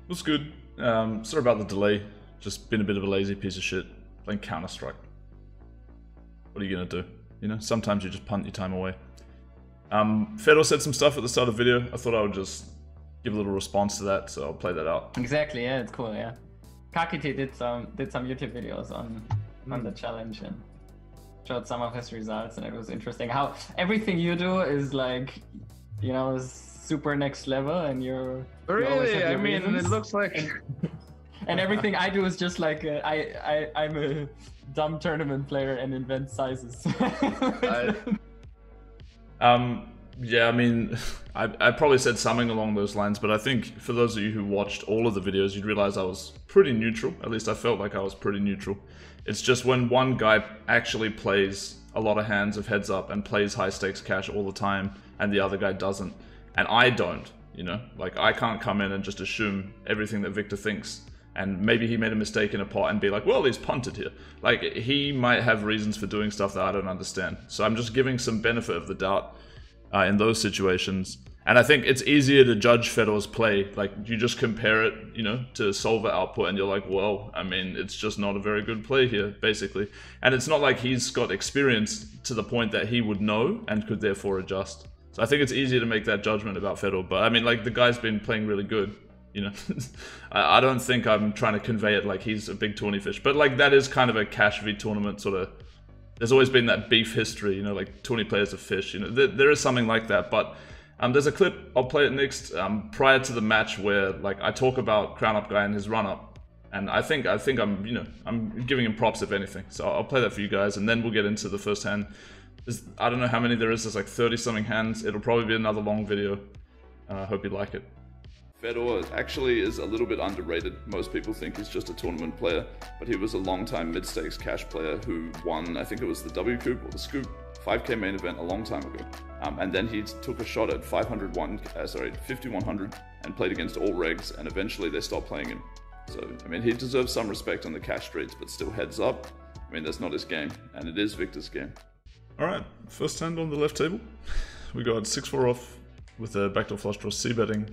It was good. Sorry about the delay. Just been a bit of a lazy piece of shit. Playing Counter-Strike. What are you gonna do? You know, sometimes you just punt your time away. Fedor said some stuff at the start of the video. I thought I would just give a little response to that, so I'll play that out. Exactly, yeah, it's cool, yeah. KakiTee did some YouTube videos on the challenge and showed some of his results, and it was interesting how everything you do is like, you know, super next level, and you're really. I mean, it looks like. And everything I do is just like I'm a dumb tournament player and invent sizes. Yeah, I mean, I probably said something along those lines, but I think for those of you who watched all of the videos, you'd realize I was pretty neutral. At least I felt like I was pretty neutral. It's just when one guy actually plays a lot of hands of heads up and plays high stakes cash all the time, and the other guy doesn't, and I don't, you know, like I can't come in and just assume everything that Victor thinks. And maybe he made a mistake in a pot and be like, well, he's punted here. Like, he might have reasons for doing stuff that I don't understand. So I'm just giving some benefit of the doubt in those situations. And I think it's easier to judge Fedor's play. Like, you just compare it, you know, to solver output, and you're like, well, I mean, it's just not a very good play here, basically. And it's not like he's got experience to the point that he would know and could therefore adjust. So I think it's easier to make that judgment about Fedor. But I mean, like, the guy's been playing really good. You know, I don't think I'm trying to convey it like he's a big tourney fish, but like that is kind of a cash v tournament sort of. There's always been that beef history, you know, like tourney players are fish. You know, there is something like that. But there's a clip, I'll play it next, prior to the match where like I talk about Crown Up Guy and his run up, and I think I'm, you know, I'm giving him props if anything. So I'll play that for you guys, and then we'll get into the first hand. I don't know how many there is. There's like 30 something hands. It'll probably be another long video. I hope you like it. Fedor actually is a little bit underrated. Most people think he's just a tournament player, but he was a long-time mid-stakes cash player who won, I think it was the W Coupe or the Scoop 5K main event a long time ago. And then he took a shot at 5100 and played against all regs, and eventually they stopped playing him. So, I mean, he deserves some respect on the cash streets, but still heads up. I mean, that's not his game, and it is Victor's game. All right, first hand on the left table. We got 6-4 off with a backdoor flush draw c-betting.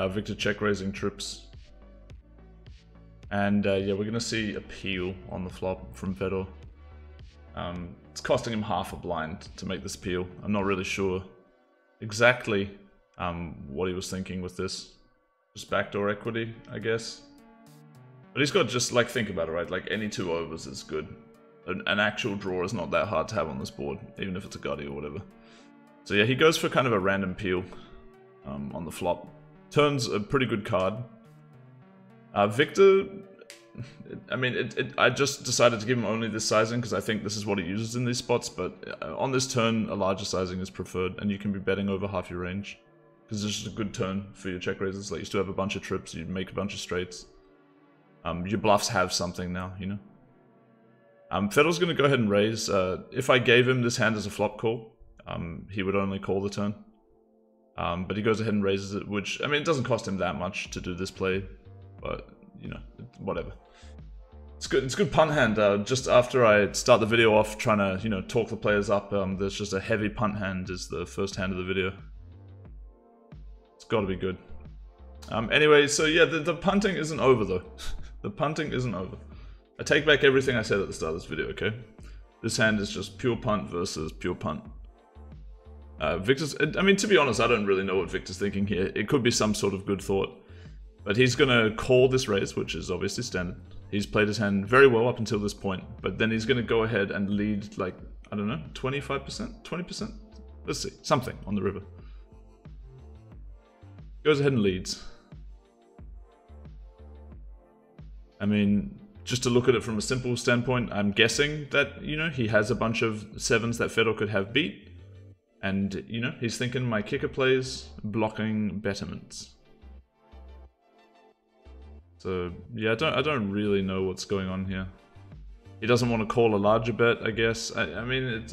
Victor check raising trips, and yeah, we're gonna see a peel on the flop from Fedor. It's costing him half a blind to make this peel. I'm not really sure exactly what he was thinking with this. Just backdoor equity, I guess. But he's got just like, think about it, right? Like any 2 overs is good. An actual draw is not that hard to have on this board, even if it's a gutty or whatever. So yeah, he goes for kind of a random peel on the flop. Turns a pretty good card. Victor, I mean, I just decided to give him only this sizing because I think this is what he uses in these spots, but on this turn, a larger sizing is preferred, and you can be betting over half your range. Because it's just a good turn for your check raises. Like, you still have a bunch of trips, you make a bunch of straights. Your bluffs have something now, you know? Fedor's going to go ahead and raise. If I gave him this hand as a flop call, he would only call the turn. But he goes ahead and raises it, which, I mean, it doesn't cost him that much to do this play, but, you know, whatever. It's good. It's a good punt hand. Just after I start the video off trying to, you know, talk the players up, there's just a heavy punt hand is the first hand of the video. It's got to be good. Anyway, so yeah, the punting isn't over, though. The punting isn't over. I take back everything I said at the start of this video, okay? This hand is just pure punt versus pure punt. Victor's, I mean, to be honest, I don't really know what Victor's thinking here. It could be some sort of good thought. But he's going to call this raise, which is obviously standard. He's played his hand very well up until this point. But then he's going to go ahead and lead, like, I don't know, 25%? 20%? Let's see. Something on the river. Goes ahead and leads. I mean, just to look at it from a simple standpoint, I'm guessing that, you know, he has a bunch of 7s that Fedor could have beat. And, you know, he's thinking my kicker plays, blocking betterments. So, yeah, I don't really know what's going on here. He doesn't want to call a larger bet, I guess. I mean,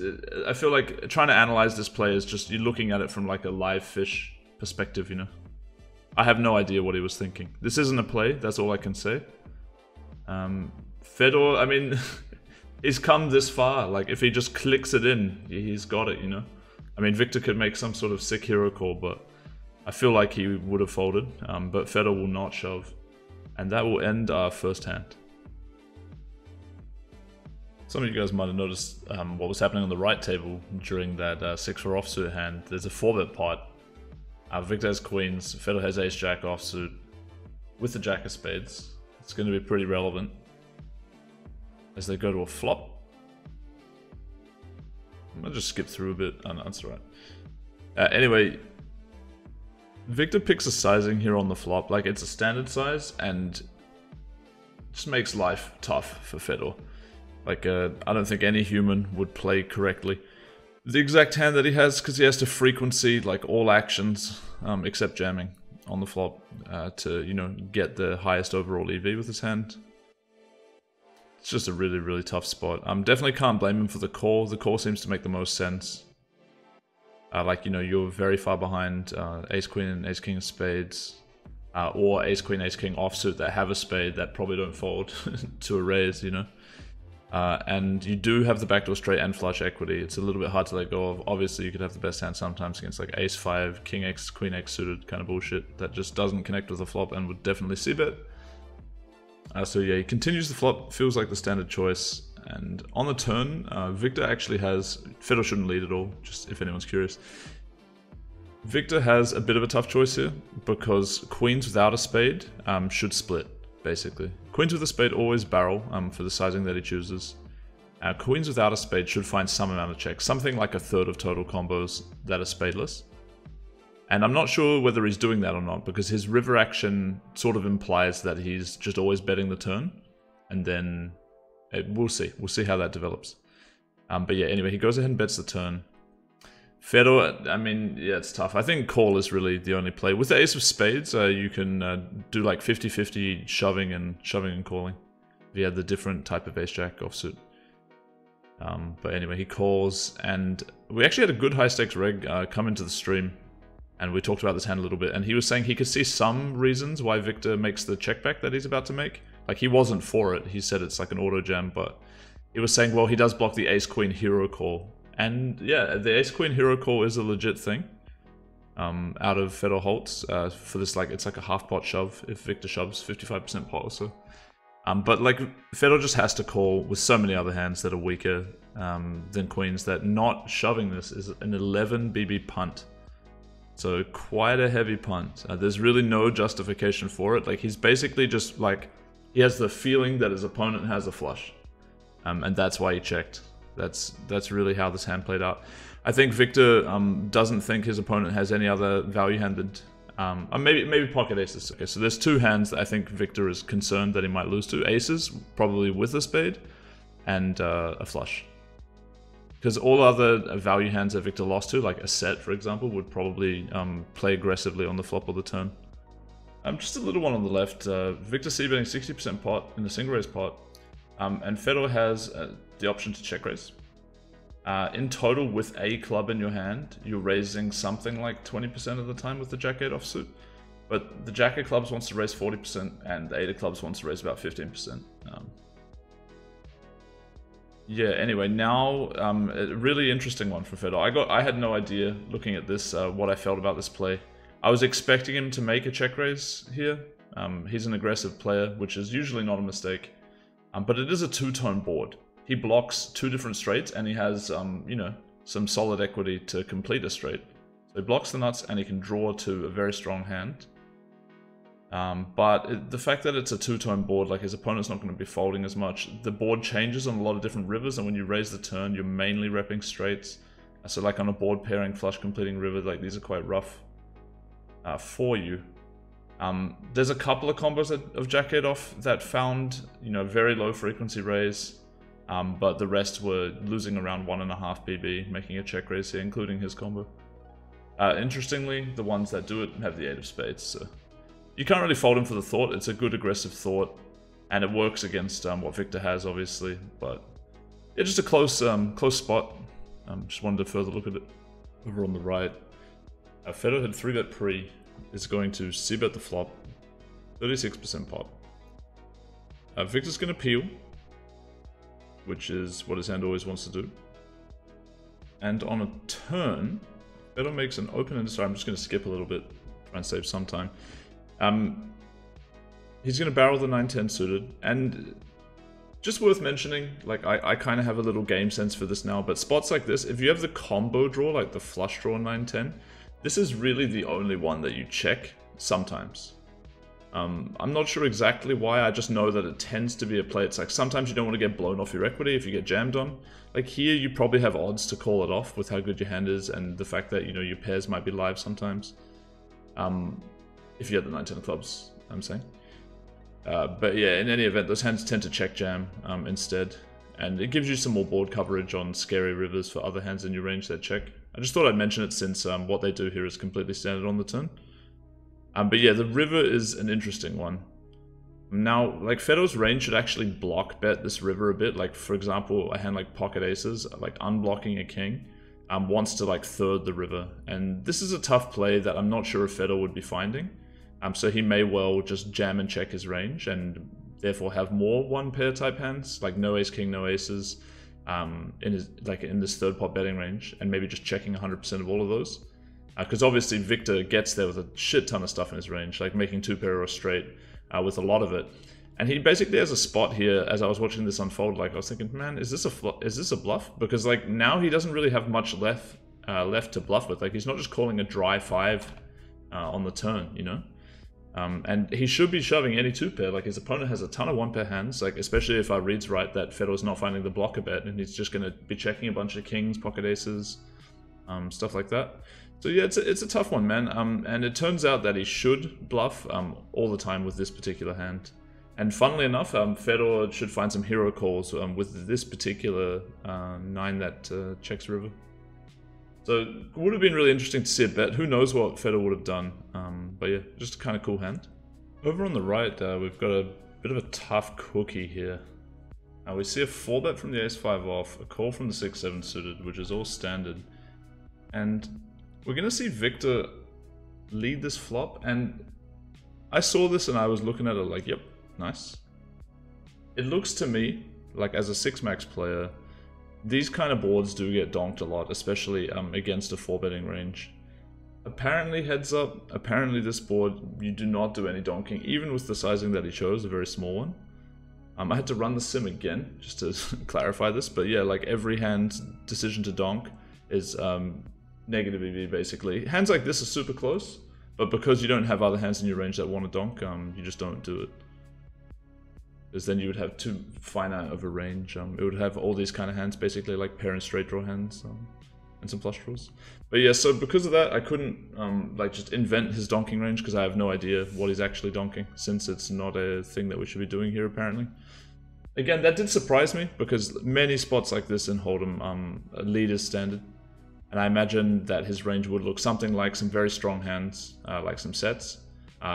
I feel like trying to analyze this play is just, you're looking at it from like a live fish perspective, you know. I have no idea what he was thinking. This isn't a play, that's all I can say. Fedor, I mean, he's come this far. Like, if he just clicks it in, he's got it, you know. I mean, Victor could make some sort of sick hero call, but I feel like he would have folded. But Fedor will not shove. And that will end our first hand. Some of you guys might have noticed what was happening on the right table during that 6-4 offsuit hand. There's a 4-bet pot. Victor has queens, Fedor has ace-jack offsuit with the jack of spades. It's going to be pretty relevant as they go to a flop. I'm going to just skip through a bit. Oh no, that's alright. Anyway, Victor picks a sizing here on the flop. Like, it's a standard size and just makes life tough for Fedor. Like, I don't think any human would play correctly the exact hand that he has, because he has to frequency like all actions except jamming on the flop to, you know, get the highest overall EV with his hand. It's just a really, really tough spot. Definitely can't blame him for the call. The call seems to make the most sense. Like, you know, you're very far behind ace-queen and ace-king of spades. Or ace-queen, ace-king offsuit that have a spade that probably don't fold to a raise, you know. And you do have the backdoor straight and flush equity. It's a little bit hard to let go of. Obviously, you could have the best hand sometimes against like ace-5, king-x, queen-x suited kind of bullshit that just doesn't connect with the flop and would definitely c-bet. So yeah, he continues the flop, feels like the standard choice. And on the turn, Victor actually has... Fedor shouldn't lead at all, just if anyone's curious. Victor has a bit of a tough choice here, because queens without a spade should split, basically. Queens with a spade always barrel for the sizing that he chooses. Queens without a spade should find some amount of checks, something like a third of total combos that are spadeless. And I'm not sure whether he's doing that or not, because his river action sort of implies that he's just always betting the turn. And then we'll see. We'll see how that develops. But yeah, anyway, he goes ahead and bets the turn. Fedor, I mean, yeah, it's tough. I think call is really the only play. With the ace of spades, you can do like 50-50 shoving and calling. If you had the different type of ace-jack offsuit. But anyway, he calls, and we actually had a good high-stakes reg come into the stream. And we talked about this hand a little bit, and he was saying he could see some reasons why Victor makes the check back that he's about to make. Like, he wasn't for it. He said it's like an auto jam, but he was saying, well, he does block the ace-queen hero call. And yeah, the ace-queen hero call is a legit thing out of Fedor Holz for this, like, it's like a half-pot shove if Victor shoves 55% pot or so. But like, Fedor just has to call with so many other hands that are weaker than queens, that not shoving this is an 11 BB punt. So quite a heavy punt. There's really no justification for it. Like, he's basically just like, he has the feeling that his opponent has a flush. And that's why he checked. That's really how this hand played out. I think Victor doesn't think his opponent has any other value handed. Maybe pocket aces. Okay, so there's two hands that I think Victor is concerned that he might lose to. Aces, probably with a spade, and a flush. Because all other value hands that Victor lost to, like a set, for example, would probably play aggressively on the flop or the turn. Just a little one on the left. Victor c-betting 60% pot in the single raise pot. And Fedor has the option to check raise. In total, with a club in your hand, you're raising something like 20% of the time with the jack-8 offsuit. But the jack of clubs wants to raise 40%, and the 8 of clubs wants to raise about 15%. Yeah, anyway, now a really interesting one for Fedor. I had no idea, looking at this, what I felt about this play. I was expecting him to make a check raise here. He's an aggressive player, which is usually not a mistake. But it is a two-tone board. He blocks two different straights, and he has, you know, some solid equity to complete a straight. So he blocks the nuts, and he can draw to a very strong hand. But the fact that it's a two-tone board, like, his opponent's not going to be folding as much. The board changes on a lot of different rivers, and when you raise the turn, you're mainly repping straights. So like on a board pairing, flush completing river, like, these are quite rough for you. There's a couple of combos of jack-8 off that found, you know, very low frequency raise, but the rest were losing around 1.5 BB, making a check raise here, including his combo. Interestingly, the ones that do it have the 8 of spades, so you can't really fold him for the thought. It's a good aggressive thought, and it works against what Victor has, obviously. But yeah, just a close spot. Just wanted to further look at it. Over on the right, Fedor had 3-bet pre. Is going to c-bet the flop, 36% pot. Victor's going to peel, which is what his hand always wants to do. And on a turn, Fedor makes an open-ended. Sorry, I'm just going to skip a little bit, try and save some time. he's going to barrel the 9-10 suited, and just worth mentioning, like I kind of have a little game sense for this now, but spots like this, if you have the combo draw, like the flush draw 9-10, this is really the only one that you check sometimes. I'm not sure exactly why, I just know that it tends to be a play. It's like sometimes you don't want to get blown off your equity if you get jammed on. Like here, you probably have odds to call it off with how good your hand is and the fact that, you know, your pairs might be live sometimes. If you have the 9-10 clubs, I'm saying. But yeah, in any event, those hands tend to check jam instead, and it gives you some more board coverage on scary rivers for other hands in your range that check. I just thought I'd mention it since what they do here is completely standard on the turn. But yeah, the river is an interesting one. Now, like Fedor's range should actually block bet this river a bit. Like for example, a hand like pocket aces, like unblocking a king, wants to like third the river, and this is a tough play that I'm not sure if Fedor would be finding. So he may well just jam and check his range and therefore have more one pair type hands, like no ace king, no aces, in this third pot betting range, and maybe just checking 100% of all of those. Because obviously Victor gets there with a shit ton of stuff in his range, like making two pair or straight with a lot of it. And he basically has a spot here. As I was watching this unfold, like I was thinking, man, is this a bluff? Because like now he doesn't really have much left to bluff with. Like he's not just calling a dry 5 on the turn, you know. And he should be shoving any two pair. Like his opponent has a ton of one pair hands, like especially if our read's right that Fedor's not finding the blocker bet and he's just going to be checking a bunch of kings, pocket aces, stuff like that. So yeah, it's a tough one, man. And it turns out that he should bluff all the time with this particular hand. And funnily enough, Fedor should find some hero calls with this particular 9 that checks river. So it would have been really interesting to see a bet. Who knows what Fedor would have done. But yeah, just a kind of cool hand. Over on the right, we've got a bit of a tough cookie here. We see a 4-bet from the ace-5 off, a call from the 6-7 suited, which is all standard. And we're going to see Victor lead this flop. And I saw this and I was looking at it like, yep, nice. It looks to me like as a 6-max player, these kind of boards do get donked a lot, especially against a 4-betting range. Apparently, heads up, apparently this board, you do not do any donking, even with the sizing that he chose, a very small one. I had to run the sim again, just to clarify this, but yeah, like every hand's decision to donk is negative EV, basically. Hands like this are super close, but because you don't have other hands in your range that want to donk, you just don't do it. Because then you would have too finite of a range. It would have all these kind of hands, basically like pair and straight draw hands, and some flush draws. But yeah, so because of that, I couldn't like just invent his donking range because I have no idea what he's actually donking, since it's not a thing that we should be doing here apparently. Again, that did surprise me because many spots like this in Hold'em lead is standard, and I imagine that his range would look something like some very strong hands, like some sets.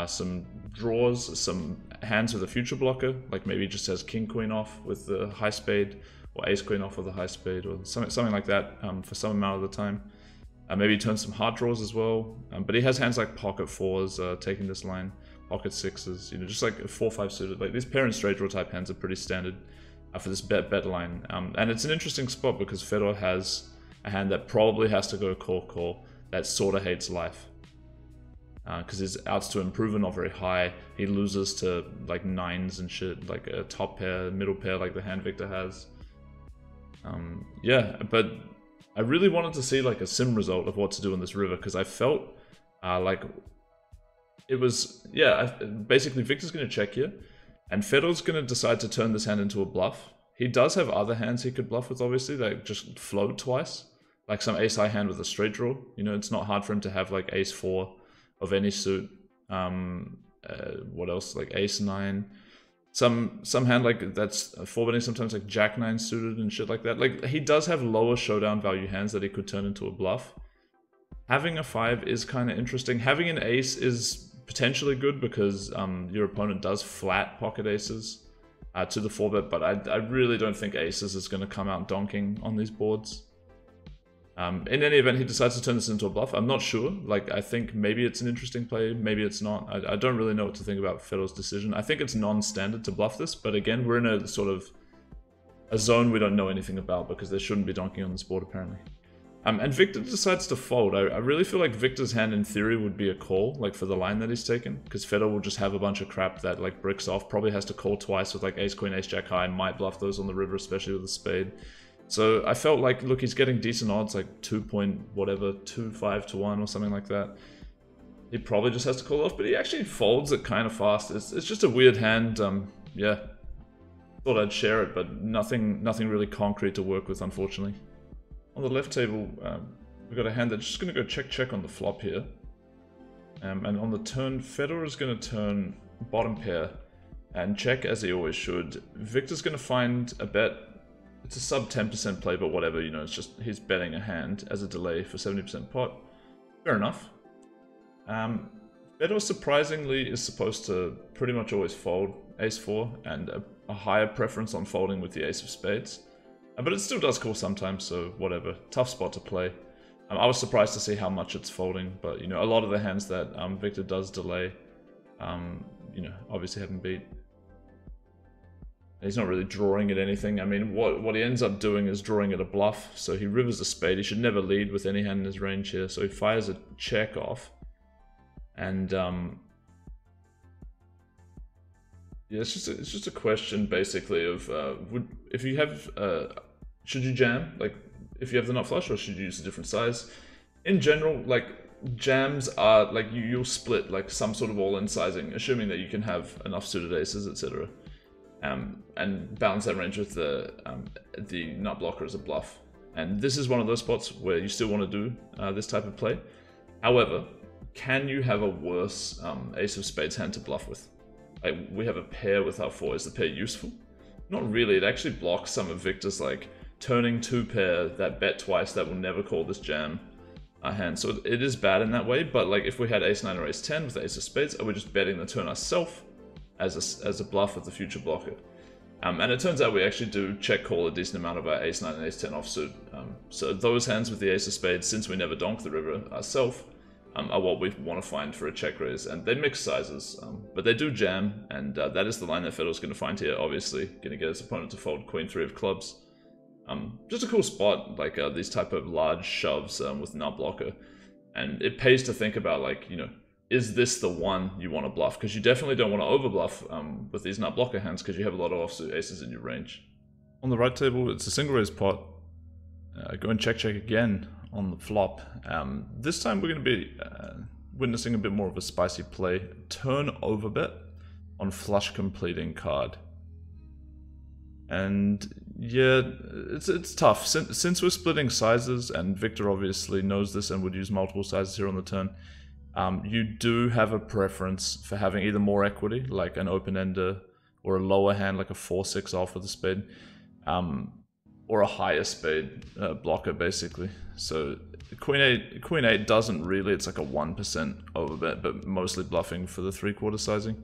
Some draws, some hands with a future blocker, like maybe just has king queen off with the high spade, or ace queen off with a high spade, or something like that for some amount of the time. Maybe he turns some hard draws as well, but he has hands like pocket 4s taking this line, pocket 6s, you know, just like 4-5 suited. Like these pair and straight draw type hands are pretty standard for this bet line, and it's an interesting spot because Fedor has a hand that probably has to go call that sort of hates life. Because his outs to improve are not very high. He loses to like 9s and shit, like a top pair, middle pair, like the hand Victor has. Yeah, but I really wanted to see like a sim result of what to do in this river because I felt like it was, yeah, basically Victor's going to check here, and Fedor's going to decide to turn this hand into a bluff. He does have other hands he could bluff with, obviously, that just float twice, like some ace-high hand with a straight draw. You know, it's not hard for him to have like ace-4 of any suit. What else? Like ace-9. Some hand like that's 4-betting sometimes, like jack-9 suited and shit like that. Like he does have lower showdown value hands that he could turn into a bluff. Having a 5 is kind of interesting. Having an ace is potentially good because your opponent does flat pocket aces to the 4-bet, but I really don't think aces is going to come out donking on these boards. In any event, he decides to turn this into a bluff. I'm not sure. Like, I think maybe it's an interesting play, maybe it's not. I don't really know what to think about Fedor's decision. I think it's non-standard to bluff this, but again, we're in a sort of a zone we don't know anything about because there shouldn't be donking on this board, apparently. And Victor decides to fold. I really feel like Victor's hand in theory would be a call, like for the line that he's taken, because Fedor will just have a bunch of crap that like bricks off, probably has to call twice with like ace queen, ace jack high, and might bluff those on the river, especially with a spade. So I felt like, look, he's getting decent odds, like 2.25 to 1 or something like that. He probably just has to call off, but he actually folds it kind of fast. It's just a weird hand. Yeah, thought I'd share it, but nothing really concrete to work with, unfortunately. On the left table, we've got a hand that's just going to go check on the flop here. And on the turn, Fedor is going to turn bottom pair and check as he always should. Victor's going to find a bet. It's a sub 10% play, but whatever, you know, it's just he's betting a hand as a delay for 70% pot. Fair enough. Fedor surprisingly is supposed to pretty much always fold ace-4 and a higher preference on folding with the ace of spades. But it still does call sometimes, so whatever. Tough spot to play. I was surprised to see how much it's folding, but you know, a lot of the hands that Victor does delay, you know, obviously haven't beat. He's not really drawing at anything. I mean, what he ends up doing is drawing at a bluff, so he rivers a spade. He should never lead with any hand in his range here, so he fires a check off. And yeah, it's just a question basically of if you have should you jam, like if you have the nut flush, or should you use a different size? In general, like jams are like you'll split like some sort of all-in sizing, assuming that you can have enough suited aces, etc. And balance that range with the nut blocker as a bluff. And this is one of those spots where you still want to do this type of play. However, can you have a worse ace of spades hand to bluff with? Like, we have a pair with our 4. Is the pair useful? Not really. It actually blocks some of Victor's like turning 2 pair that bet twice that will never call this jam hand. So it is bad in that way. But like if we had ace 9 or ace 10 with the ace of spades, are we just betting the turn ourselves as a bluff with the future blocker? And it turns out we actually do check call a decent amount of our ace 9 and ace 10 offsuit. So those hands with the ace of spades, since we never donk the river ourselves, are what we want to find for a check raise. And they mix sizes, but they do jam, and that is the line that Fedor's going to find here, obviously. Going to get his opponent to fold queen 3 of clubs. Just a cool spot, like these type of large shoves with nut blocker. And it pays to think about, like, you know, is this the one you want to bluff? Because you definitely don't want to overbluff with these nut blocker hands, because you have a lot of offsuit aces in your range. On the right table, it's a single raise pot. Go and check again on the flop. This time we're going to be witnessing a bit more of a spicy play. Turn over bet on flush completing card. And yeah, it's tough. Since we're splitting sizes, and Victor obviously knows this and would use multiple sizes here on the turn, you do have a preference for having either more equity, like an open-ender, or a lower hand, like a 4-6 off with a spade, or a higher spade blocker, basically. So Queen 8 doesn't really, it's like a 1% overbet, but mostly bluffing for the 3/4 sizing.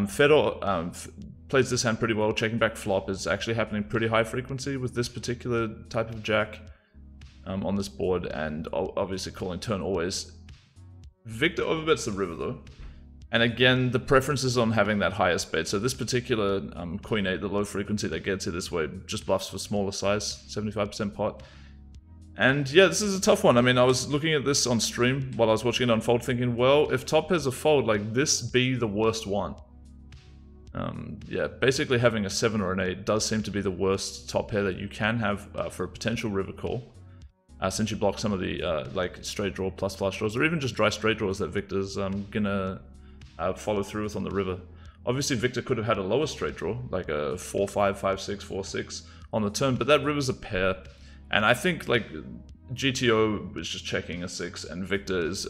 Fedor plays this hand pretty well. Checking back flop is actually happening pretty high frequency with this particular type of jack on this board, and obviously calling turn always. Victor overbets the river though, and again the preference is on having that higher spade. So this particular Queen 8, the low frequency that gets it this way, just bluffs for smaller size, 75% pot. And yeah, this is a tough one. I mean, I was looking at this on stream while I was watching it unfold, thinking, well, if top has a fold, like this be the worst one. Yeah, basically having a 7 or an 8 does seem to be the worst top pair that you can have for a potential river call. Since you block some of the like straight draw plus flush draws, or even just dry straight draws that Victor's gonna follow through with on the river. Obviously Victor could have had a lower straight draw, like a 4-5, 5-6, 4-6 on the turn, but that river's a pair. And I think like GTO was just checking a 6, and Victor is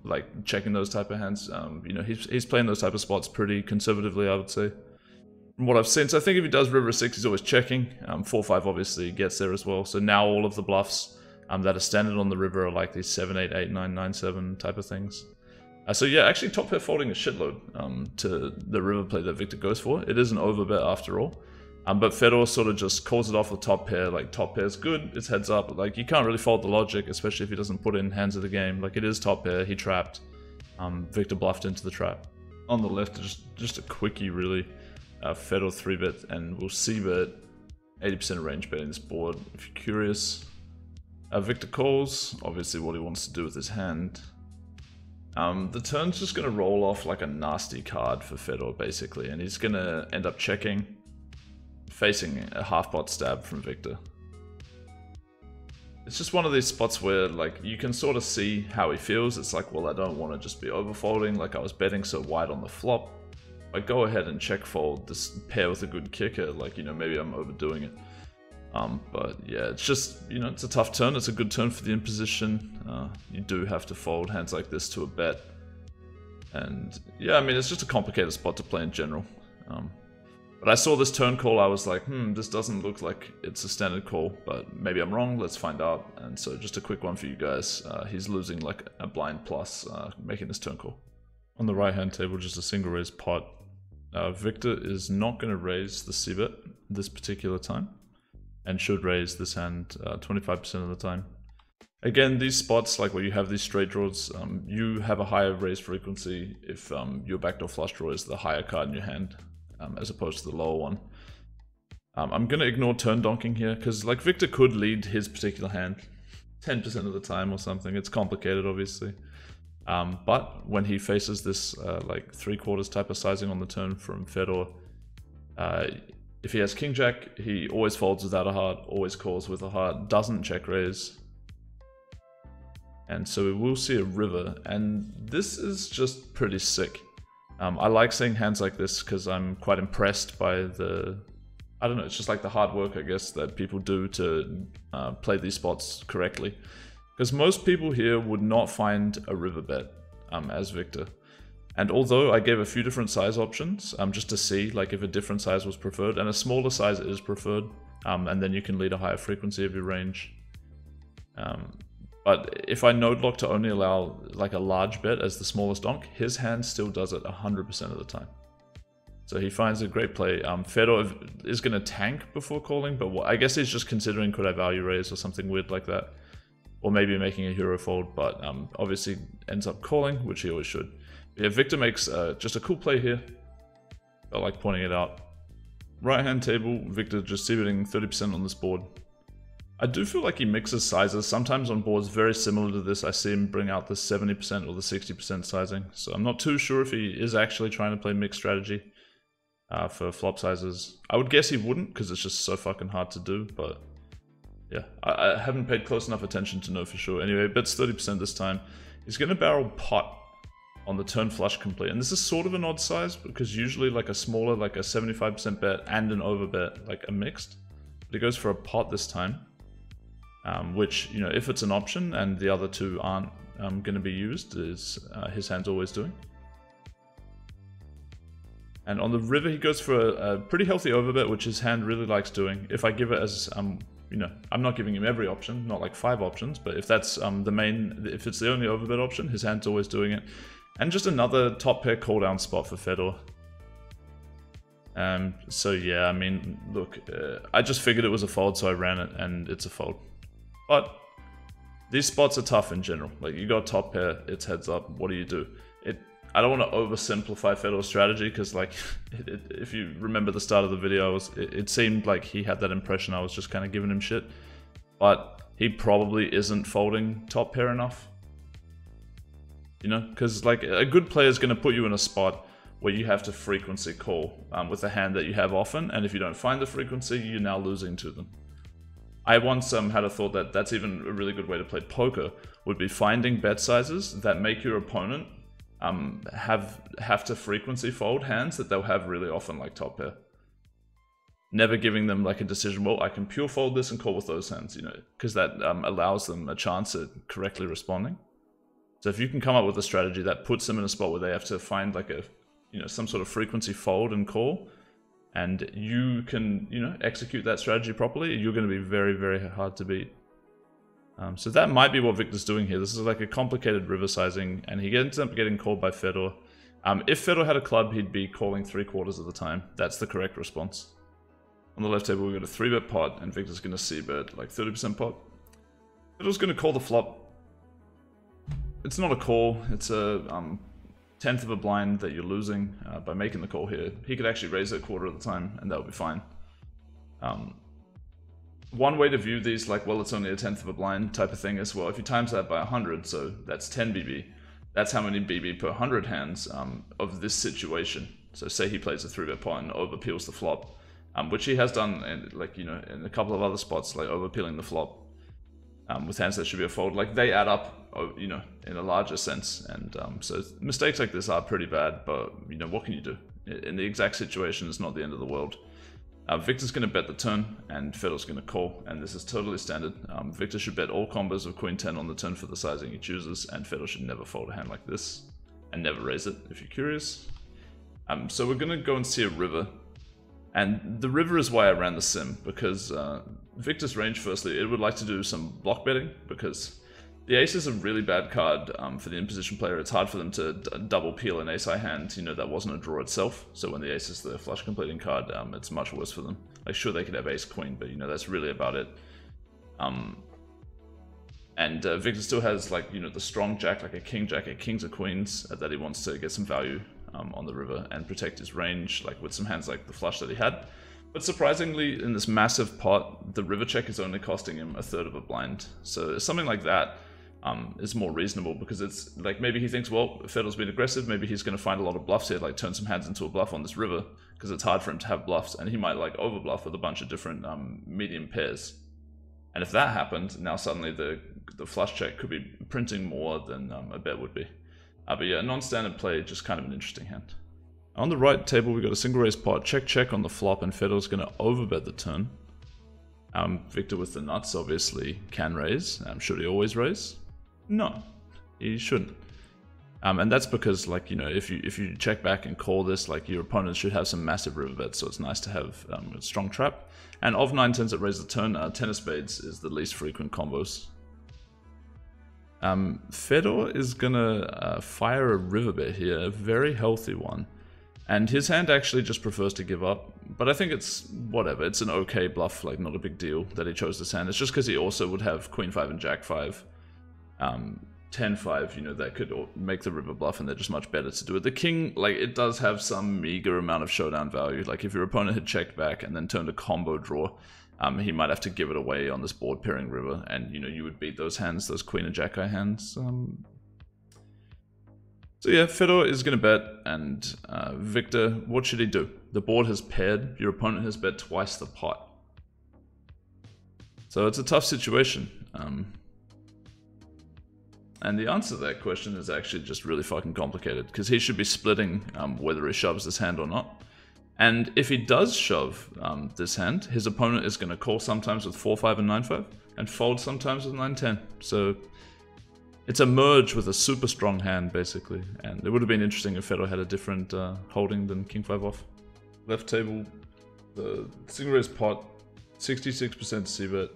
like checking those type of hands. You know, he's playing those type of spots pretty conservatively, I would say. From what I've seen, so I think if he does river a 6, he's always checking. 4-5 obviously gets there as well. So now all of the bluffs that are standard on the river are like these 7-8, 8-9, 9-7 type of things. So yeah, actually top pair folding a shitload to the river play that Victor goes for. It is an overbet after all. But Fedor sort of just calls it off with top pair, like top pair's good, it's heads up. Like you can't really fault the logic, especially if he doesn't put in hands of the game. Like it is top pair, he trapped. Victor bluffed into the trap. On the left, just a quickie really. Fedor 3-bet, and we'll see bet 80% range betting this board if you're curious. Victor calls, obviously what he wants to do with his hand. The turn's just going to roll off like a nasty card for Fedor, basically, and he's going to end up checking, facing a half-pot stab from Victor. It's just one of these spots where, like, you can sort of see how he feels. It's like, well, I don't want to just be overfolding, like I was betting so wide on the flop. I go ahead and check fold this pair with a good kicker, like, you know, maybe I'm overdoing it. But yeah, it's just, you know, it's a tough turn. It's a good turn for the imposition. You do have to fold hands like this to a bet. And yeah, I mean, it's just a complicated spot to play in general. But I saw this turn call, I was like, this doesn't look like it's a standard call, but maybe I'm wrong, let's find out. And so just a quick one for you guys. He's losing like a blind plus, making this turn call. On the right hand table, just a single raise pot. Victor is not going to raise the c-bet this particular time, and should raise this hand 25% of the time. Again, these spots, like where you have these straight draws, you have a higher raise frequency if your backdoor flush draw is the higher card in your hand, as opposed to the lower one. I'm going to ignore turn donking here, because like Victor could lead his particular hand 10% of the time or something. It's complicated, obviously. But when he faces this like 3/4 type of sizing on the turn from Fedor, if he has king jack, he always folds without a heart, always calls with a heart, doesn't check raise. And so we will see a river, and this is just pretty sick. I like seeing hands like this because I'm quite impressed by the, I don't know, it's just like the hard work, I guess, that people do to play these spots correctly. Because most people here would not find a river bet as Victor. And although I gave a few different size options, just to see like if a different size was preferred, and a smaller size is preferred, and then you can lead a higher frequency of your range. But if I node lock to only allow like a large bet as the smallest donk, his hand still does it 100% of the time. So he finds a great play. Fedor is going to tank before calling, but I guess he's just considering could I value raise or something weird like that. Or maybe making a hero fold, but obviously ends up calling, which he always should. Yeah, Victor makes just a cool play here. I like pointing it out. Right hand table, Victor just c-betting 30% on this board. I do feel like he mixes sizes. Sometimes on boards very similar to this, I see him bring out the 70% or the 60% sizing. So I'm not too sure if he is actually trying to play mixed strategy for flop sizes. I would guess he wouldn't, because it's just so fucking hard to do, but yeah, I haven't paid close enough attention to know for sure. Anyway, bets 30% this time. He's going to barrel pot on the turn flush complete. And this is sort of an odd size, because usually like a smaller, like a 75% bet and an overbet, like a mixed. But he goes for a pot this time, which, you know, if it's an option and the other two aren't going to be used, is his hand's always doing. And on the river, he goes for a pretty healthy overbet, which his hand really likes doing. If I give it as, you know, I'm not giving him every option, not like 5 options, but if that's the main, if it's the only overbet option, his hand's always doing it. And just another top pair call down spot for Fedor. So yeah, I mean, look, I just figured it was a fold, so I ran it, and it's a fold. But these spots are tough in general. Like, you got top pair, it's heads up, what do you do? I don't want to oversimplify Fedor's strategy, because like, if you remember the start of the video, it seemed like he had that impression I was just kind of giving him shit. But he probably isn't folding top pair enough. You know, because like a good player is going to put you in a spot where you have to frequency call with a hand that you have often, and if you don't find the frequency, you're now losing to them. I once had a thought that that's even a really good way to play poker, would be finding bet sizes that make your opponent have to frequency fold hands that they'll have really often, like top pair. Never giving them like a decision, well, I can pure fold this and call with those hands, you know, because that allows them a chance at correctly responding. So if you can come up with a strategy that puts them in a spot where they have to find like a, you know, some sort of frequency fold and call, and you can, you know, execute that strategy properly, you're going to be very, very hard to beat. So that might be what Victor's doing here. This is like a complicated river sizing, and he ends up getting called by Fedor. If Fedor had a club, he'd be calling 3/4 of the time. That's the correct response. On the left table, we've got a 3-bet pot, and Victor's going to c-bet like 30% pot. Fedor's going to call the flop. It's not a call, it's a 10th of a blind that you're losing by making the call here. He could actually raise it 1/4 of the time, and that would be fine. one way to view these, like, well, it's only a tenth of a blind type of thing is, well, if you times that by 100, so that's 10 BB, that's how many BB per 100 hands of this situation. So say he plays a 3-bet pot and overpeels the flop, which he has done, in a couple of other spots, like overpeeling the flop with hands that should be a fold. Like, they add up, in a larger sense. And so mistakes like this are pretty bad, but, what can you do? In the exact situation, it's not the end of the world. Victor's going to bet the turn, and Fedor's going to call, and this is totally standard. Victor should bet all combos of Queen 10 on the turn for the sizing he chooses, and Fedor should never fold a hand like this, and never raise it, if you're curious. So we're going to go and see a river, and the river is why I ran the sim, because Victor's range, firstly, it would like to do some block betting, because the ace is a really bad card for the in-position player. It's hard for them to double peel an ace-high hand, that wasn't a draw itself. So when the ace is the flush completing card, it's much worse for them. Like, sure, they could have ace-queen, but, that's really about it. And Victor still has, like, the strong jack, like a king jack, a kings or queens, that he wants to get some value on the river and protect his range, like with some hands like the flush that he had. But surprisingly, in this massive pot, the river check is only costing him a third of a blind. So something like that is more reasonable, because it's like, maybe he thinks, well, Fedor's been aggressive, maybe he's going to find a lot of bluffs here, like turn some hands into a bluff on this river, because it's hard for him to have bluffs, and he might like overbluff with a bunch of different medium pairs. And if that happened, now suddenly the flush check could be printing more than a bet would be. But yeah, non-standard play, just kind of an interesting hand. On the right table, we got a single raise pot, check on the flop, and Fedor's going to overbet the turn. Victor with the nuts obviously can raise. Should he always raise? No, he shouldn't. And that's because, like, if you check back and call this, like, your opponent should have some massive river bets, so it's nice to have a strong trap. And of 9 tens that raise the turn, 10 of spades is the least frequent combos. Fedor is gonna fire a river bet here, a very healthy one. And his hand actually just prefers to give up, but I think it's whatever. It's an okay bluff, like, not a big deal that he chose this hand. It's just because he also would have Queen 5 and Jack 5. 10-5, that could make the river bluff, and they're just much better to do it. The king, like, it does have some meager amount of showdown value. Like, if your opponent had checked back and then turned a combo draw, he might have to give it away on this board pairing river, and, you would beat those hands, those Queen and Jack high hands. So yeah, Fedor is going to bet, and Victor, what should he do? The board has paired, your opponent has bet twice the pot. So it's a tough situation. And the answer to that question is actually just really fucking complicated, because he should be splitting whether he shoves this hand or not. And if he does shove this hand, his opponent is going to call sometimes with 4-5 and 9-5, and fold sometimes with 9-10. So it's a merge with a super strong hand, basically. And it would have been interesting if Fedor had a different holding than King 5 off. Left table, the single raise pot, 66% c-bet.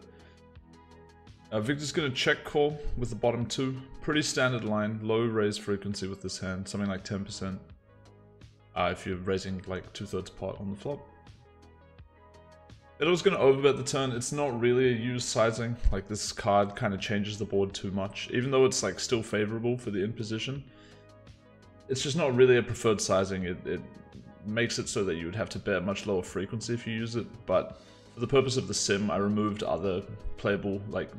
Victor's going to check call with the bottom 2. Pretty standard line, low raise frequency with this hand, something like 10%. If you're raising like 2/3 pot on the flop. Fedor's going to overbet the turn. It's not really a used sizing. Like, this card kind of changes the board too much, even though it's like still favorable for the in position. It's just not really a preferred sizing. It makes it so that you would have to bet much lower frequency if you use it, but for the purpose of the sim, I removed other playable, like,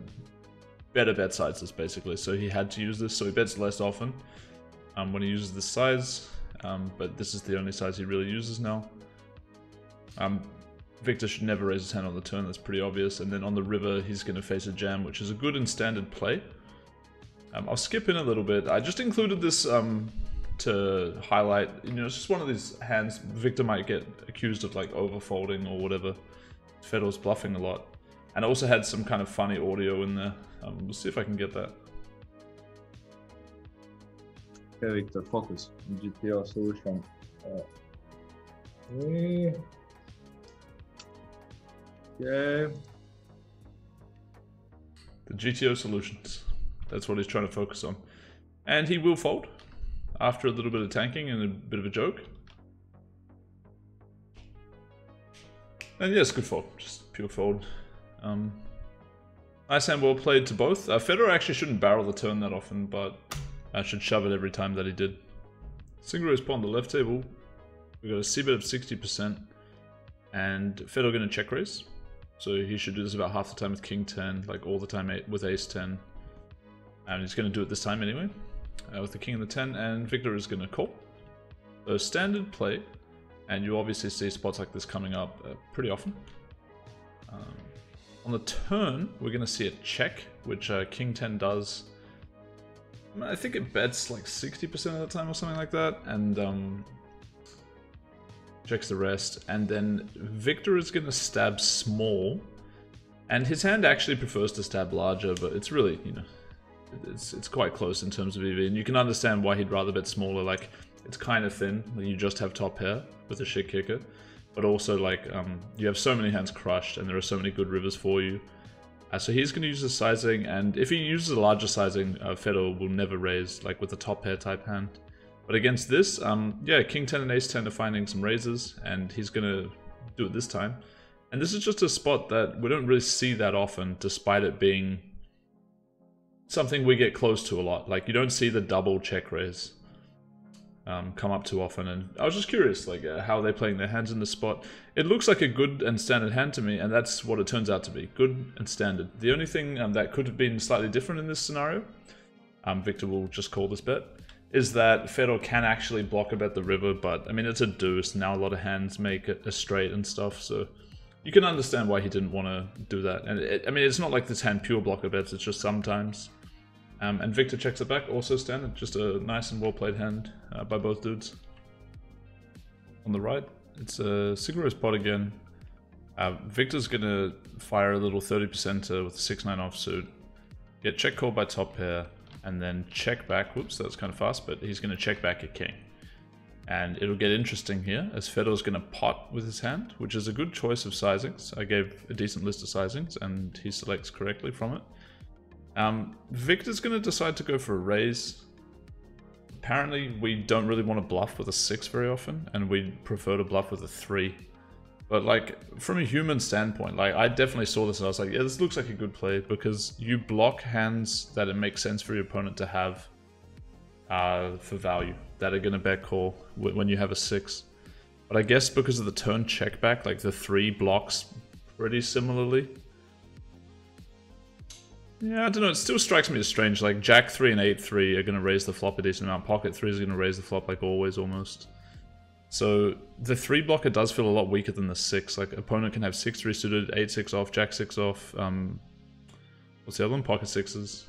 better bet sizes, basically. So he had to use this, so he bets less often when he uses this size, but this is the only size he really uses now. Victor should never raise his hand on the turn, that's pretty obvious. And then on the river, he's going to face a jam, which is a good and standard play. I'll skip in a little bit. I just included this to highlight, it's just one of these hands Victor might get accused of, like, overfolding or whatever. Fedor's bluffing a lot. And I also had some kind of funny audio in there. We'll see if I can get that. Okay, Victor, focus. GTO solution. Okay. The GTO solutions. That's what he's trying to focus on. And he will fold after a little bit of tanking and a bit of a joke. And yes, good fold. Just pure fold. Nice hand, well played to both. Fedor actually shouldn't barrel the turn that often, but I should shove it every time that he did. Single raise pot on the left table. We've got a c-bet of 60%. And Fedor going to check raise. So he should do this about half the time with king 10, like all the time with ace 10. And he's going to do it this time anyway, with the king and the 10, and Victor is going to call. So standard play, and you obviously see spots like this coming up pretty often. On the turn, we're going to see a check, which king 10 does. I think it bets like 60% of the time or something like that, and checks the rest. And then Victor is going to stab small, and his hand actually prefers to stab larger, but it's really, you know, it's quite close in terms of EV, and you can understand why he'd rather bet smaller. Like, it's kind of thin when you just have top pair with a shit kicker, but also like you have so many hands crushed, and there are so many good rivers for you. So he's going to use the sizing, and if he uses a larger sizing, Fedor will never raise, like with a top pair type hand. But against this, yeah, king 10 and ace 10 are finding some raises, and he's going to do it this time. And this is just a spot that we don't really see that often, despite it being something we get close to a lot. Like, you don't see the double check raise come up too often, and I was just curious, like, how they're playing their hands in this spot. It looks like a good and standard hand to me, and that's what it turns out to be, good and standard. The only thing that could have been slightly different in this scenario, Victor will just call this bet, is that Fedor can actually block a bet the river, but I mean, it's a deuce. Now a lot of hands make it a straight and stuff, so you can understand why he didn't want to do that. And I mean, it's not like this hand pure blocker bets, it's just sometimes. And Victor checks it back, also standard, just a nice and well played hand by both dudes. On the right, it's a Sigur's pot again. Victor's gonna fire a little 30% with a 6-9 offsuit, get check called by top pair, and then check back. Whoops, that's kind of fast, but he's gonna check back a king. And it'll get interesting here, as Fedor's gonna pot with his hand, which is a good choice of sizings. I gave a decent list of sizings, and he selects correctly from it. Victor's going to decide to go for a raise. Apparently, we don't really want to bluff with a 6 very often, and we prefer to bluff with a 3. But, like, from a human standpoint, like, I definitely saw this and I was like, yeah, this looks like a good play, because you block hands that it makes sense for your opponent to have for value, that are going to bet call when you have a 6. But I guess because of the turn check back, like, the 3 blocks pretty similarly. Yeah, I don't know, it still strikes me as strange. Like, Jack 3 and 8-3 are going to raise the flop a decent amount. Pocket 3 is going to raise the flop like always, almost. So, the 3 blocker does feel a lot weaker than the 6. Like, opponent can have 6-3 suited, 8-6 off, Jack 6 off. What's the other one? Pocket 6s.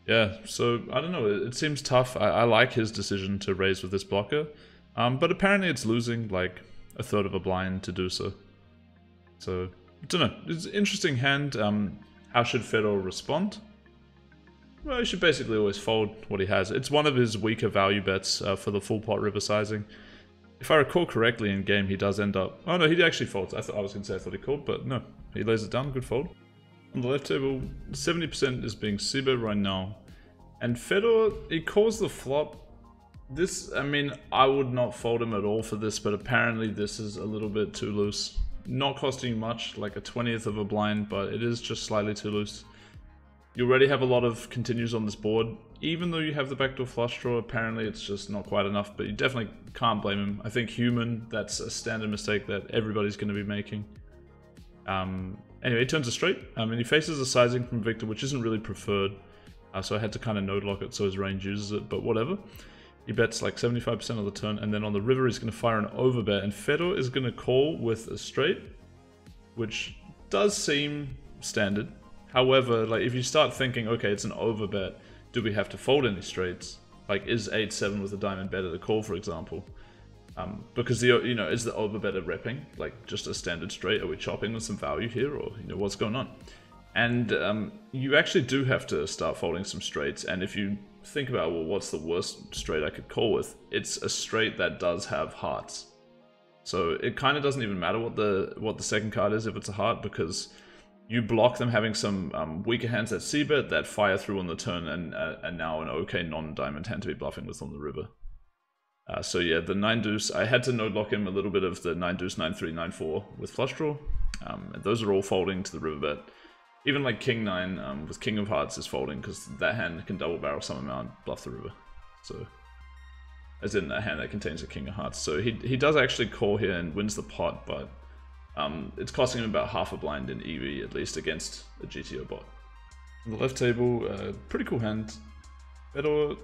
Yeah, so, I don't know, it seems tough. I like his decision to raise with this blocker. But apparently it's losing, like, a third of a blind to do so. So, I don't know, it's an interesting hand. How should Fedor respond? Well, he should basically always fold what he has. It's one of his weaker value bets for the full pot river sizing. If I recall correctly in game, he does end up... Oh no, he actually folds. I was going to say I thought he called, but no. He lays it down, good fold. On the left table, 70% is being c-bet right now. And Fedor, he calls the flop. This, I mean, I would not fold him at all for this, but apparently this is a little bit too loose. Not costing much, like a 20th of a blind, but it is just slightly too loose. You already have a lot of continues on this board. Even though you have the backdoor flush draw, apparently it's just not quite enough, but you definitely can't blame him. I think human, that's a standard mistake that everybody's going to be making. Anyway, he turns it straight, and he faces a sizing from Victor, which isn't really preferred. So I had to kind of node lock it so his range uses it, but whatever. He bets like 75% of the turn, and then on the river he's going to fire an overbet, and Fedor is going to call with a straight, which does seem standard. However, like, if you start thinking, okay, it's an overbet, do we have to fold any straights? Like, is 8-7 with a diamond better to call, for example? Because the, you know, is the overbet a repping, like just a standard straight? Are we chopping with some value here, or, you know, what's going on? And you actually do have to start folding some straights, and if you think about, well, what's the worst straight I could call with? It's a straight that does have hearts. So it kind of doesn't even matter what the second card is if it's a heart, because you block them having some weaker hands that c-bet that fire through on the turn, and now an okay non-diamond hand to be bluffing with on the river. So yeah, the 9-deuce, I had to node lock him a little bit of the 9-deuce, 9-3, 9-4 with flush draw. Those are all folding to the river bet. Even like King 9 with King of Hearts is folding, because that hand can double barrel some amount, bluff the river. So, as in a hand that contains a King of Hearts. So he does actually call here and wins the pot, but It's costing him about half a blind in EV, at least against a GTO bot. On the left table, pretty cool hand. Fedor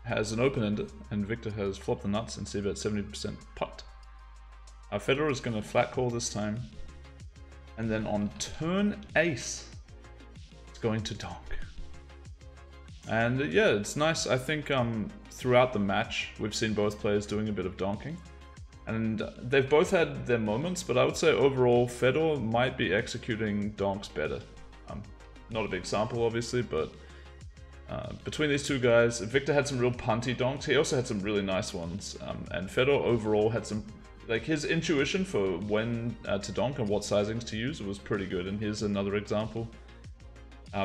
has an open-ender, and Victor has flopped the nuts and see about 70% pot. Fedor is going to flat call this time, and then on turn ace, it's going to donk. And yeah, it's nice. I think throughout the match, we've seen both players doing a bit of donking. And they've both had their moments, but I would say overall, Fedor might be executing donks better. Not a big sample, obviously, but between these two guys, Victor had some real punty donks. He also had some really nice ones. And Fedor overall had some, like his intuition for when to donk and what sizings to use was pretty good. And here's another example.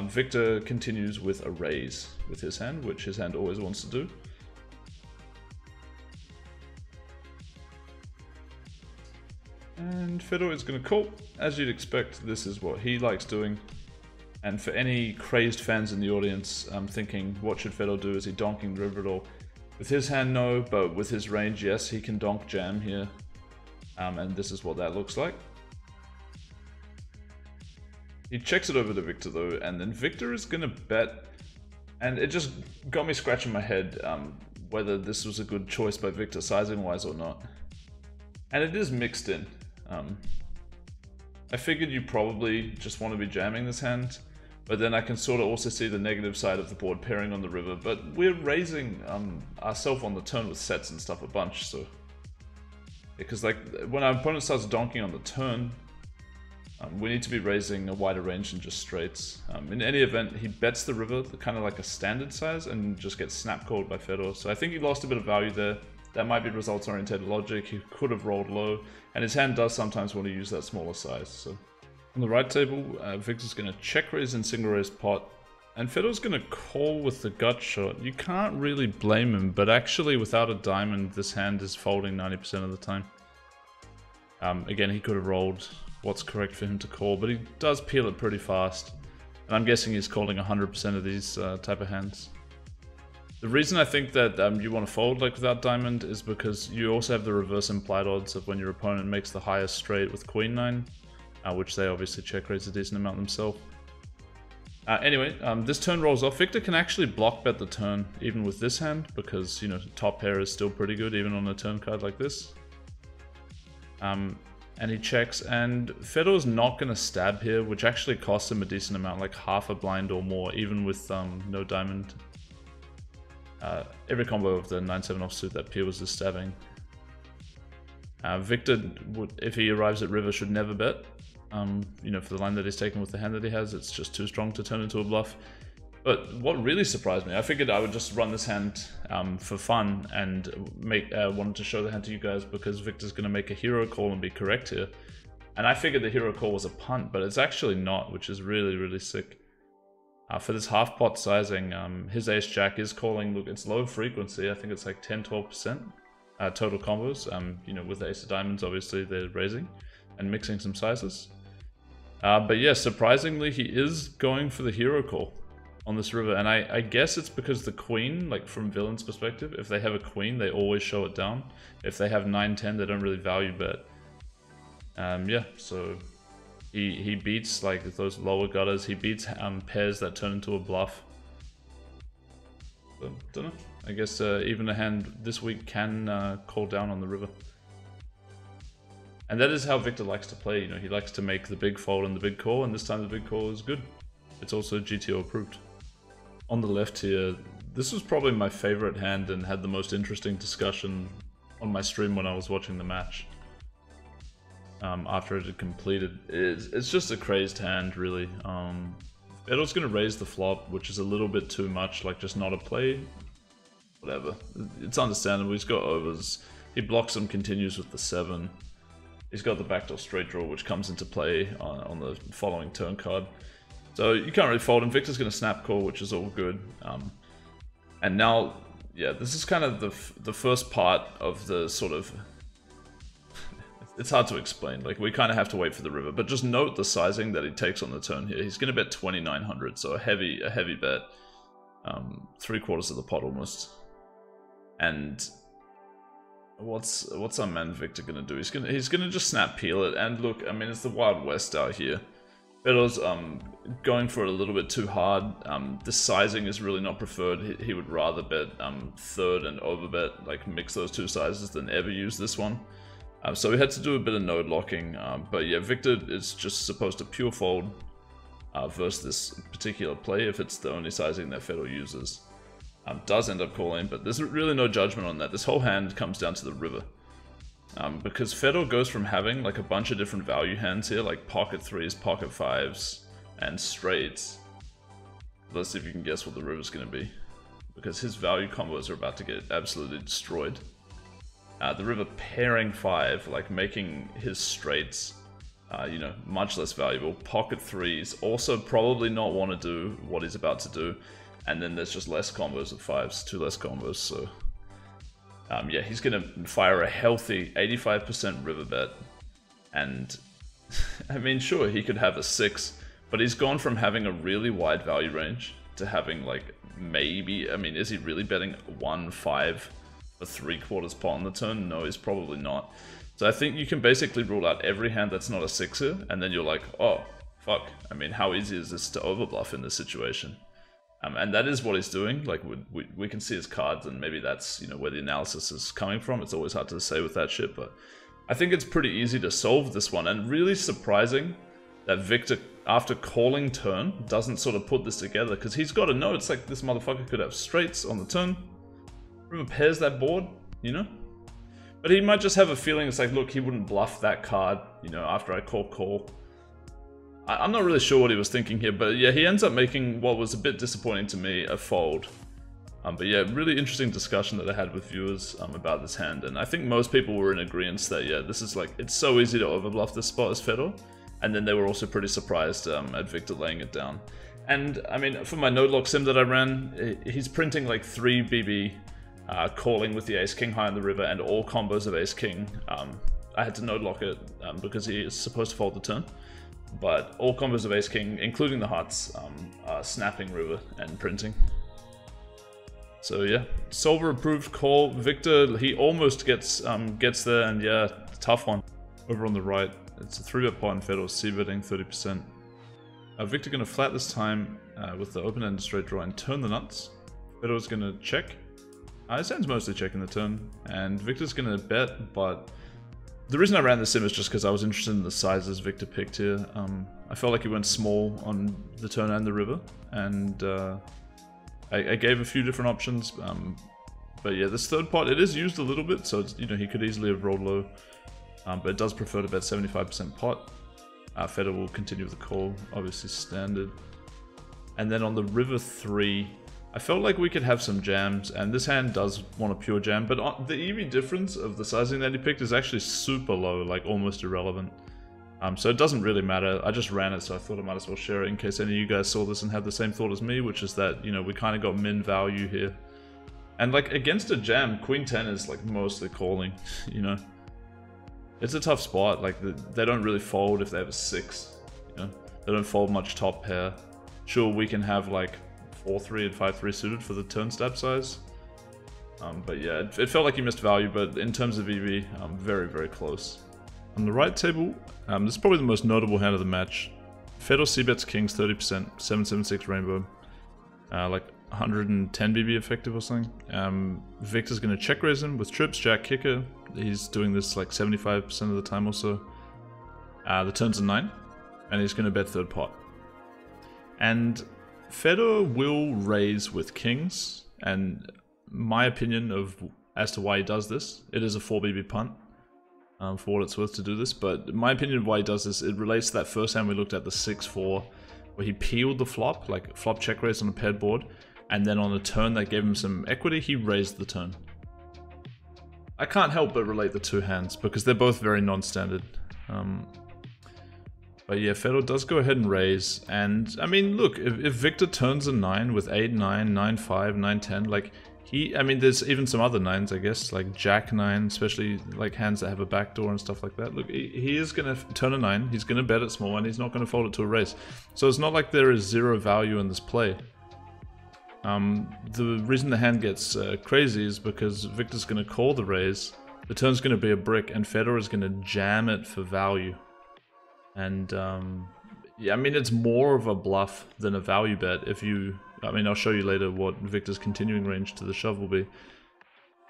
Victor continues with a raise with his hand, which his hand always wants to do. And Fedor is going to call. As you'd expect, this is what he likes doing. And for any crazed fans in the audience, I'm thinking, what should Fedor do? Is he donking the river at all? With his hand, no, but with his range, yes, he can donk jam here. And this is what that looks like. He checks it over to Victor though, and then Victor is going to bet. And it just got me scratching my head whether this was a good choice by Victor sizing-wise or not. And it is mixed in. I figured you probably just want to be jamming this hand, but then I can sort of also see the negative side of the board pairing on the river, but we're raising ourselves on the turn with sets and stuff a bunch, so... Because like, when our opponent starts donking on the turn, we need to be raising a wider range than just straights. In any event, he bets the river, kind of like a standard size, and just gets snap called by Fedor, so I think he lost a bit of value there. That might be results-oriented logic. He could have rolled low, and his hand does sometimes want to use that smaller size. So, on the right table, Victor's going to check raise and single raise pot, and Fedor's going to call with the gut shot. You can't really blame him, but actually, without a diamond, this hand is folding 90% of the time. Again, he could have rolled what's correct for him to call, but he does peel it pretty fast, and I'm guessing he's calling 100% of these type of hands. The reason I think that you want to fold like without diamond is because you also have the reverse implied odds of when your opponent makes the highest straight with queen 9, which they obviously check raise a decent amount themselves. Anyway, this turn rolls off. Victor can actually block bet the turn even with this hand because, you know, top pair is still pretty good even on a turn card like this. And he checks, and Fedor's not going to stab here, which actually costs him a decent amount, like half a blind or more, even with no diamond. Every combo of the 9-7 offsuit that peels is stabbing. Victor, if he arrives at river, should never bet. You know, for the line that he's taken with the hand that he has, it's just too strong to turn into a bluff. But what really surprised me, I figured I would just run this hand for fun and wanted to show the hand to you guys because Victor's going to make a hero call and be correct here. And I figured the hero call was a punt, but it's actually not, which is really, really sick. For this half pot sizing, his ace jack is calling, look, it's low frequency, I think it's like 10-12% total combos. You know, with the ace of diamonds, obviously they're raising and mixing some sizes. But yeah, surprisingly, he is going for the hero call on this river, and I guess it's because the queen, like from villain's perspective, if they have a queen, they always show it down. If they have 9-10, they don't really value bet. Yeah, so... He beats like those lower gutters, he beats pairs that turn into a bluff. So, don't know. I guess even a hand this week can call down on the river. And that is how Victor likes to play, you know, he likes to make the big fold and the big call, and this time the big call is good. It's also GTO approved. On the left here, this was probably my favorite hand and had the most interesting discussion on my stream when I was watching the match. After it had completed. It's just a crazed hand, really. Fedor's going to raise the flop, which is a little bit too much, like just not a play. Whatever. It's understandable. He's got overs. He blocks them, continues with the 7. He's got the backdoor straight draw, which comes into play on the following turn card. So you can't really fold him. Victor's going to snap call, which is all good. And now, yeah, this is kind of the first part of the sort of... It's hard to explain, like we kind of have to wait for the river, but just note the sizing that he takes on the turn here. He's going to bet 2,900, so a heavy bet, 3/4 of the pot almost. And What's our man Victor gonna do? He's gonna just snap peel it, and look, I mean, it's the Wild West out here. Fedor's going for it a little bit too hard. The sizing is really not preferred. He would rather bet third and overbet, like mix those two sizes, than ever use this one. So we had to do a bit of node locking, but yeah, Victor is just supposed to pure fold versus this particular play if it's the only sizing that Fedor uses. Does end up calling, but there's really no judgment on that. This whole hand comes down to the river. Because Fedor goes from having like a bunch of different value hands here, like pocket 3s, pocket 5s, and straights. Let's see if you can guess what the river's going to be. Because his value combos are about to get absolutely destroyed. The river pairing 5, like making his straights, you know, much less valuable. Pocket 3s also probably not want to do what he's about to do. And then there's just less combos of 5s, 2 less combos, so... yeah, he's gonna fire a healthy 85% river bet. And, I mean, sure, he could have a 6, but he's gone from having a really wide value range to having, like, maybe... I mean, is he really betting 1-5 for 3/4 pot on the turn? No, he's probably not. So I think you can basically rule out every hand that's not a 6er, and then you're like, oh, fuck. I mean, how easy is this to overbluff in this situation? And that is what he's doing. Like, we can see his cards, and maybe that's, you know, where the analysis is coming from. It's always hard to say with that shit, but I think it's pretty easy to solve this one. And really surprising that Victor, after calling turn, doesn't sort of put this together, because he's got to know it's like this motherfucker could have straights on the turn. River pairs that board, you know? But he might just have a feeling it's like, look, he wouldn't bluff that card, you know, after I call. I'm not really sure what he was thinking here, but yeah, he ends up making what was a bit disappointing to me, a fold. But yeah, really interesting discussion that I had with viewers about this hand, and I think most people were in agreement that, yeah, this is like, it's so easy to overbluff this spot as Fedor, and then they were also pretty surprised at Victor laying it down. And I mean, for my node lock sim that I ran, he's printing like 3 BB, calling with the ace-king high on the river, and all combos of ace-king. I had to node lock it because he is supposed to fold the turn. But all combos of ace-king, including the hearts, are snapping river and printing. So yeah, solver approved call. Victor, he almost gets there, and yeah, tough one. Over on the right, it's a 3-bet pot and Fedor's c-betting 30%. Victor gonna flat this time with the open-ended straight draw and turn the nuts. Fedor's gonna check. His hand's mostly checking the turn, and Victor's gonna bet, but the reason I ran the sim is just because I was interested in the sizes Victor picked here. I felt like he went small on the turn and the river, and I gave a few different options. But yeah, this third pot, it is used a little bit, so it's, you know, he could easily have rolled low, but it does prefer to bet 75% pot. Fedor will continue with the call, obviously standard. And then on the river 3, I felt like we could have some jams, and this hand does want a pure jam, but the EV difference of the sizing that he picked is actually super low, like almost irrelevant. So it doesn't really matter. I just ran it, so I thought I might as well share it in case any of you guys saw this and had the same thought as me, which is that, you know, we kind of got min value here. And like against a jam, Queen 10 is like mostly calling, you know. It's a tough spot, like they don't really fold if they have a 6, you know. They don't fold much top pair. Sure, we can have like 4-3 and 5-3 suited for the turn stab size. But yeah, it felt like he missed value, but in terms of EV, very, very close. On the right table, this is probably the most notable hand of the match. Fedor c-bets kings 30%, 776 rainbow, like 110 BB effective or something. Victor's going to check raise him with trips, jack kicker. He's doing this like 75% of the time or so. The turn's a 9, and he's going to bet third pot. And Fedor will raise with kings, and my opinion as to why he does this, it is a 4 BB punt, for what it's worth to do this, but my opinion of why he does this, it relates to that first hand we looked at, the 6-4, where he peeled the flop, like flop check raise on a paired board, and then on a turn that gave him some equity, he raised the turn. I can't help but relate the two hands, because they're both very non-standard. But yeah, Fedor does go ahead and raise, and I mean, look, if Victor turns a 9 with 8-9, 9-5, 9-10, like I mean, there's even some other 9s, I guess, like Jack 9, especially like hands that have a backdoor and stuff like that. Look, he is going to turn a 9, he's going to bet it small, and he's not going to fold it to a raise. So it's not like there is zero value in this play. The reason the hand gets crazy is because Victor's going to call the raise, The turn's going to be a brick, and Fedor is going to jam it for value. And yeah, I mean, it's more of a bluff than a value bet. If you, I mean, I'll show you later what Victor's continuing range to the shove will be.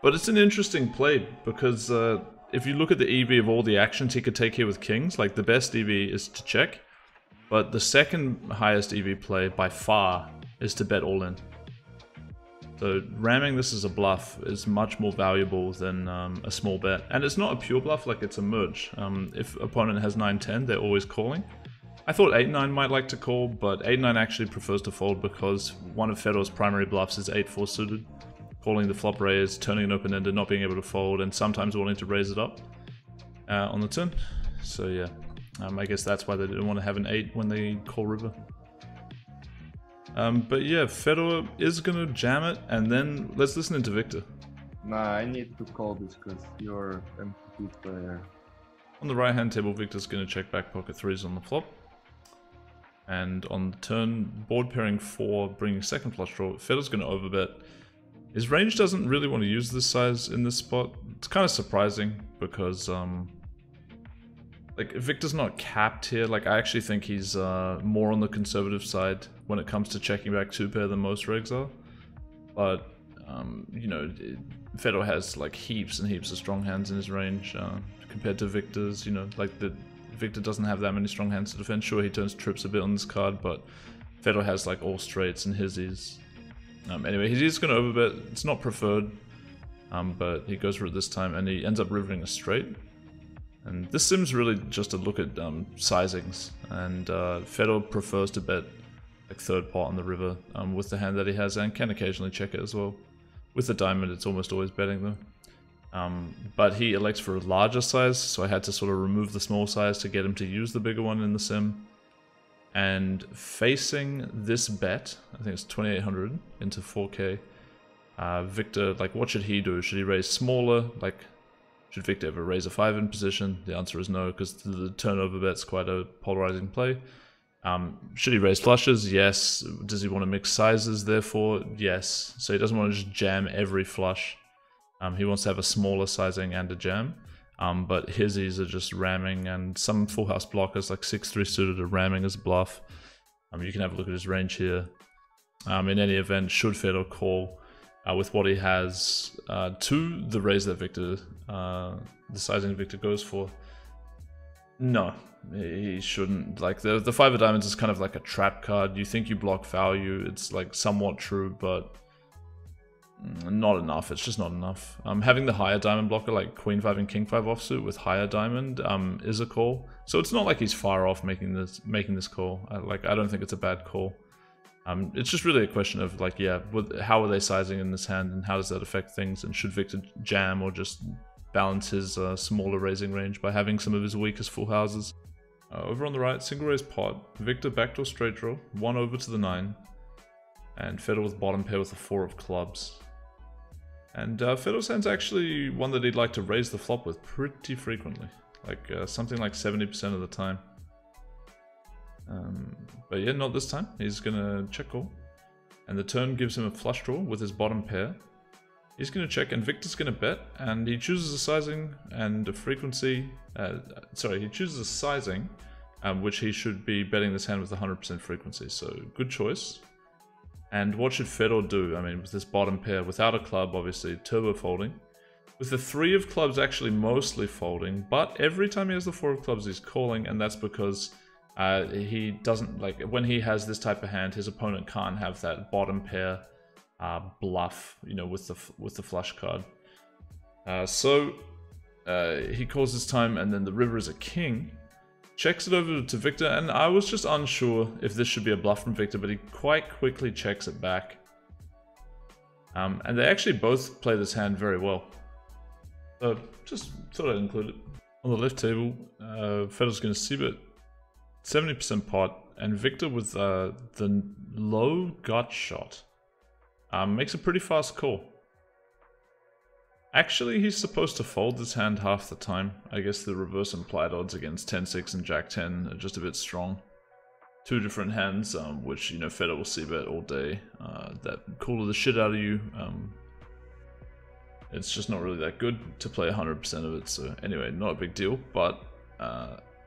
But it's an interesting play because if you look at the EV of all the actions he could take here with kings, like the best EV is to check, but the second highest EV play by far is to bet all in. So ramming this as a bluff is much more valuable than a small bet. And it's not a pure bluff, like it's a merge. If opponent has 9-10, they're always calling. I thought 8-9 might like to call, but 8-9 actually prefers to fold because one of Fedor's primary bluffs is 8-4 suited. Calling the flop raise, turning an open-ender, not being able to fold, and sometimes wanting to raise it up on the turn. So yeah, I guess that's why they didn't want to have an 8 when they call river. But yeah, Fedor is gonna jam it, and then let's listen into Victor. Nah, I need to call this because you're MPP player. On the right hand table, Victor's gonna check back pocket 3s on the flop. And on the turn, board pairing 4, bringing second flush draw, Fedor's gonna overbet. His range doesn't really want to use this size in this spot. It's kind of surprising because like Victor's not capped here. Like I actually think he's more on the conservative side when it comes to checking back 2-pair than most regs are. But you know, Fedor has like heaps and heaps of strong hands in his range compared to Victor's. You know, like Victor doesn't have that many strong hands to defend. Sure, he turns trips a bit on this card, but Fedor has like all straights and his. Anyway, he's just going to overbet. It's not preferred, but he goes for it this time, and he ends up rivering a straight. And this sim's really just a look at sizings, and Fedor prefers to bet like third pot on the river with the hand that he has, and can occasionally check it as well. With the diamond, it's almost always betting though. But he elects for a larger size, so I had to sort of remove the small size to get him to use the bigger one in the sim. And facing this bet, I think it's 2800 into 4k, Victor, like what should he do? Should he raise smaller? Like, should Victor ever raise a 5 in position? The answer is no, because the turnover bet's quite a polarizing play. Should he raise flushes? Yes. Does he want to mix sizes, therefore? Yes. So he doesn't want to just jam every flush. He wants to have a smaller sizing and a jam. But his are just ramming, and some full house blockers like 6-3 suited are ramming as a bluff. You can have a look at his range here. In any event, should Fedor call with what he has to the raise that Victor, the sizing Victor goes for? No, he shouldn't. Like the 5 of diamonds is kind of like a trap card. You think you block value, it's like somewhat true, but not enough. It's just not enough. Having the higher diamond blocker like Queen 5 and King 5 offsuit with higher diamond is a call. So it's not like he's far off making this call. I don't think it's a bad call. It's just really a question of like, yeah, how are they sizing in this hand, and how does that affect things? And should Victor jam or just balance his smaller raising range by having some of his weakest full houses? Over on the right, single raise pot. Victor backdoor straight draw, 1 over to the 9, and Fedor with bottom pair with a 4 of clubs. And Fedor's hand's actually one that he'd like to raise the flop with pretty frequently, like something like 70% of the time. But yeah, not this time. He's gonna check call, and the turn gives him a flush draw with his bottom pair. He's gonna check, and Victor's gonna bet, and he chooses a sizing and a frequency. He chooses a sizing, which he should be betting this hand with 100% frequency. So good choice. And what should Fedor do? I mean, with this bottom pair, without a club, obviously, turbo folding. With the 3 of clubs actually mostly folding, but every time he has the 4 of clubs, he's calling, and that's because he doesn't, like, when he has this type of hand, his opponent can't have that bottom pair bluff, you know, with the flush card. So he calls this time, and then the river is a king. Checks it over to Victor, and I was just unsure if this should be a bluff from Victor, but he quite quickly checks it back. And they actually both play this hand very well. So just thought I'd include it. On the left table, Fedor's going to c-bet 70% pot, and Victor with the low gut shot makes a pretty fast call. Actually, he's supposed to fold this hand half the time. I guess the reverse implied odds against 10-6 and Jack-10 are just a bit strong. 2 different hands, which, you know, Fedor will c-bet all day, that call the shit out of you. It's just not really that good to play 100% of it, so anyway, not a big deal. But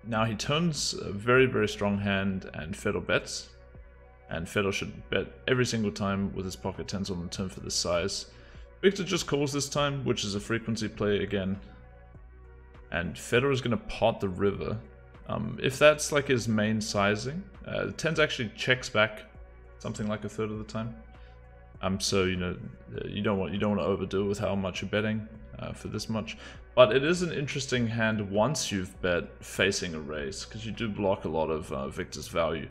now he turns a very, very strong hand, and Fedor bets. And Fedor should bet every single time with his pocket tens on the turn for this size. Victor just calls this time, which is a frequency play again. And Fedor is going to pot the river. If that's like his main sizing, the tens actually checks back something like a third of the time. So you know you don't want to overdo it with how much you're betting for this much. But it is an interesting hand once you've bet facing a raise, because you do block a lot of Victor's value.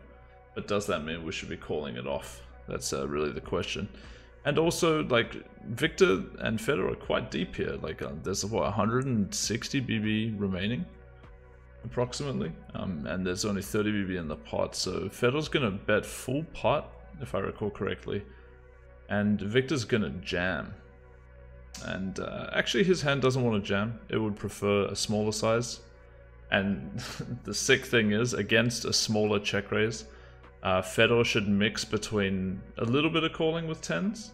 But does that mean we should be calling it off? That's really the question. And also, like, Victor and Fedor are quite deep here. Like, there's what, 160 BB remaining, approximately, and there's only 30 BB in the pot. So Fedor's gonna bet full pot, if I recall correctly, and Victor's gonna jam. And actually, his hand doesn't want to jam. It would prefer a smaller size. And the sick thing is, against a smaller check raise, Fedor should mix between a little bit of calling with tens,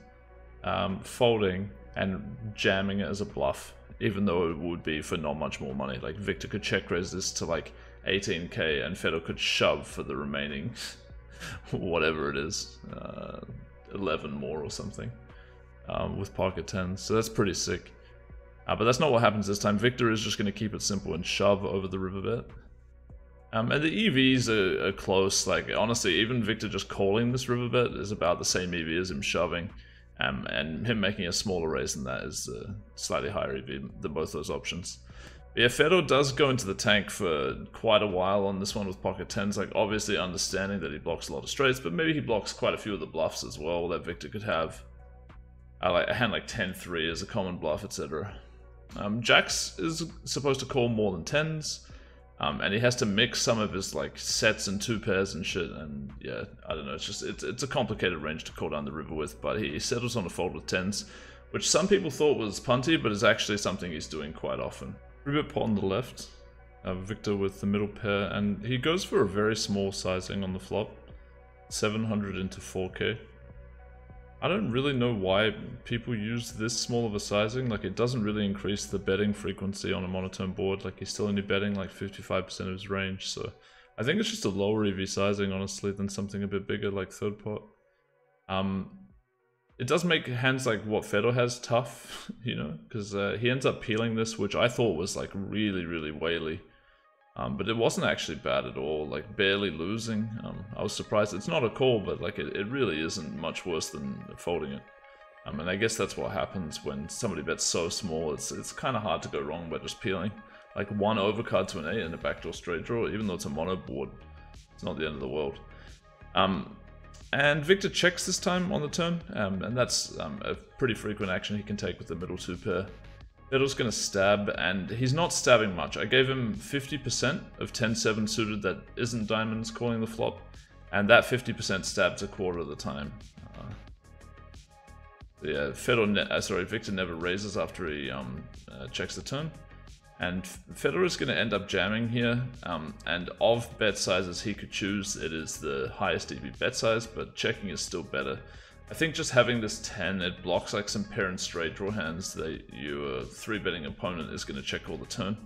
folding, and jamming it as a bluff, even though it would be for not much more money. Like, Victor could check raise this to like 18k, and Fedor could shove for the remaining whatever it is, 11 more or something, with pocket tens. So that's pretty sick. But that's not what happens this time. Victor is just going to keep it simple and shove over the river bet. And the EVs are close. Like, honestly, even Victor just calling this river bet is about the same EV as him shoving. And him making a smaller raise than that is slightly higher EV than both those options. But yeah, Fedor does go into the tank for quite a while on this one with pocket tens. Like, obviously understanding that he blocks a lot of straights, but maybe he blocks quite a few of the bluffs as well that Victor could have. Like a hand like 10-3 is a common bluff, etc. Jacks is supposed to call more than tens. And he has to mix some of his like sets and two pairs and shit, and yeah, I don't know, it's a complicated range to call down the river with, but he settles on a fold with tens, which some people thought was punty, but is actually something he's doing quite often. 3-bet pot on the left, Victor with the middle pair, and he goes for a very small sizing on the flop, 700 into 4k. I don't really know why people use this small of a sizing. Like, it doesn't really increase the betting frequency on a monotone board. Like, he's still only betting like 55% of his range, so I think it's just a lower EV sizing, honestly, than something a bit bigger like third pot. It does make hands like what Fedor has tough, you know, because he ends up peeling this, which I thought was like really, really whaley. But it wasn't actually bad at all, like barely losing. I was surprised. It's not a call, but like it really isn't much worse than folding it. And I guess that's what happens when somebody bets so small. It's kind of hard to go wrong by just peeling. Like one overcard to an 8 and a backdoor straight draw, even though it's a mono board, it's not the end of the world. And Victor checks this time on the turn, and that's a pretty frequent action he can take with the middle two pair. Fedor's going to stab, and he's not stabbing much. I gave him 50% of 10-7 suited that isn't diamonds calling the flop, and that 50% stabs a quarter of the time. Yeah, Victor never raises after he checks the turn. And Fedor is going to end up jamming here, and of bet sizes he could choose, it is the highest EV bet size, but checking is still better. I think just having this 10, it blocks like some pair and straight draw hands that your 3-betting opponent is going to check all the turn.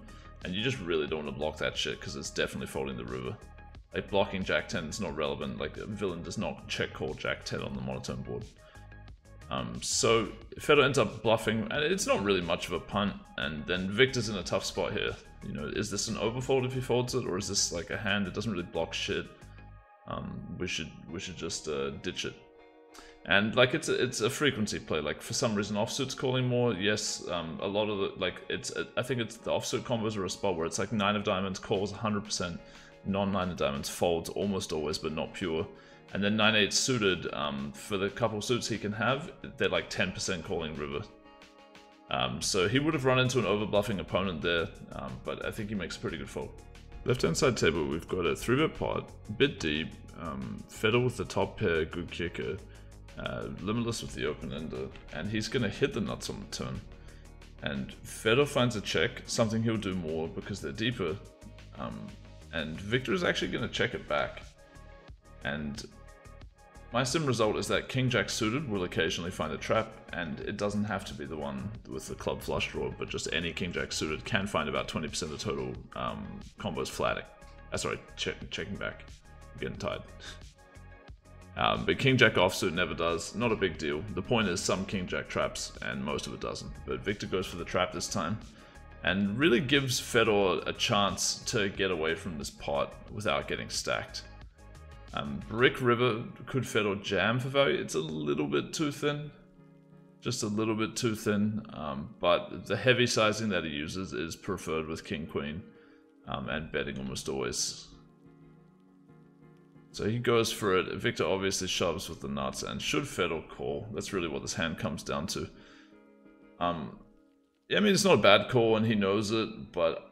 And you just really don't want to block that shit, because it's definitely folding the river. Like, blocking Jack 10 is not relevant. Like, a villain does not check call Jack 10 on the monotone board. So Fedor ends up bluffing, and it's not really much of a punt, and then Victor's in a tough spot here. You know, is this an overfold if he folds it, or is this like a hand that doesn't really block shit? We should just ditch it. And like it's a frequency play. Like, for some reason offsuit's calling more. Yes, a lot of the like I think it's the offsuit combos are a spot where it's like 9 of diamonds calls 100%, non-9 of diamonds folds almost always, but not pure. And then 9-8 suited, for the couple suits he can have, they're like 10% calling river. So he would have run into an overbluffing opponent there, but I think he makes a pretty good fold. Left hand side table, we've got a 3-bet pot, bit deep, Fedor with the top pair, good kicker, Limitless with the open ender, and he's going to hit the nuts on the turn. And Fedor finds a check, something he'll do more because they're deeper, and Victor is actually going to check it back. And My sim result is that King Jack suited will occasionally find a trap, and it doesn't have to be the one with the club flush draw, but just any King Jack suited can find about 20% of the total combos flatting. Sorry, checking back. I'm getting tired. But King Jack offsuit never does. Not a big deal. The point is some King Jack traps, and most of it doesn't. But Victor goes for the trap this time, and really gives Fedor a chance to get away from this pot without getting stacked. Brick River, could Fedor jam for value? It's a little bit too thin. Just a little bit too thin. But the heavy sizing that he uses is preferred with King Queen and betting almost always. So he goes for it. Victor obviously shoves with the nuts, and should Fedor call? That's really what this hand comes down to. Yeah, I mean, it's not a bad call and he knows it, but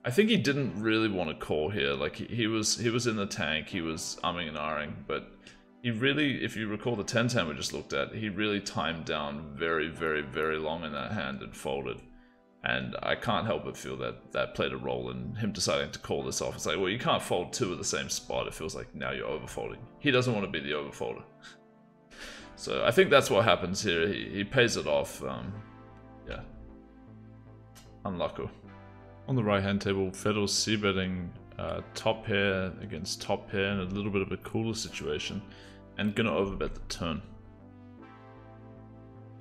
I think he didn't really want to call here. Like, he was in the tank, he was umming and ahhing, but he really, if you recall the 10-10 we just looked at, he really timed down very, very, very long in that hand and folded. And I can't help but feel that that played a role in him deciding to call this off. It's like, well, you can't fold two at the same spot. It feels like now you're overfolding. He doesn't want to be the overfolder. So I think that's what happens here. He pays it off. Yeah. Unlucky. On the right-hand table, Fedor's c-betting top pair against top pair in a little bit of a cooler situation, and gonna overbet the turn.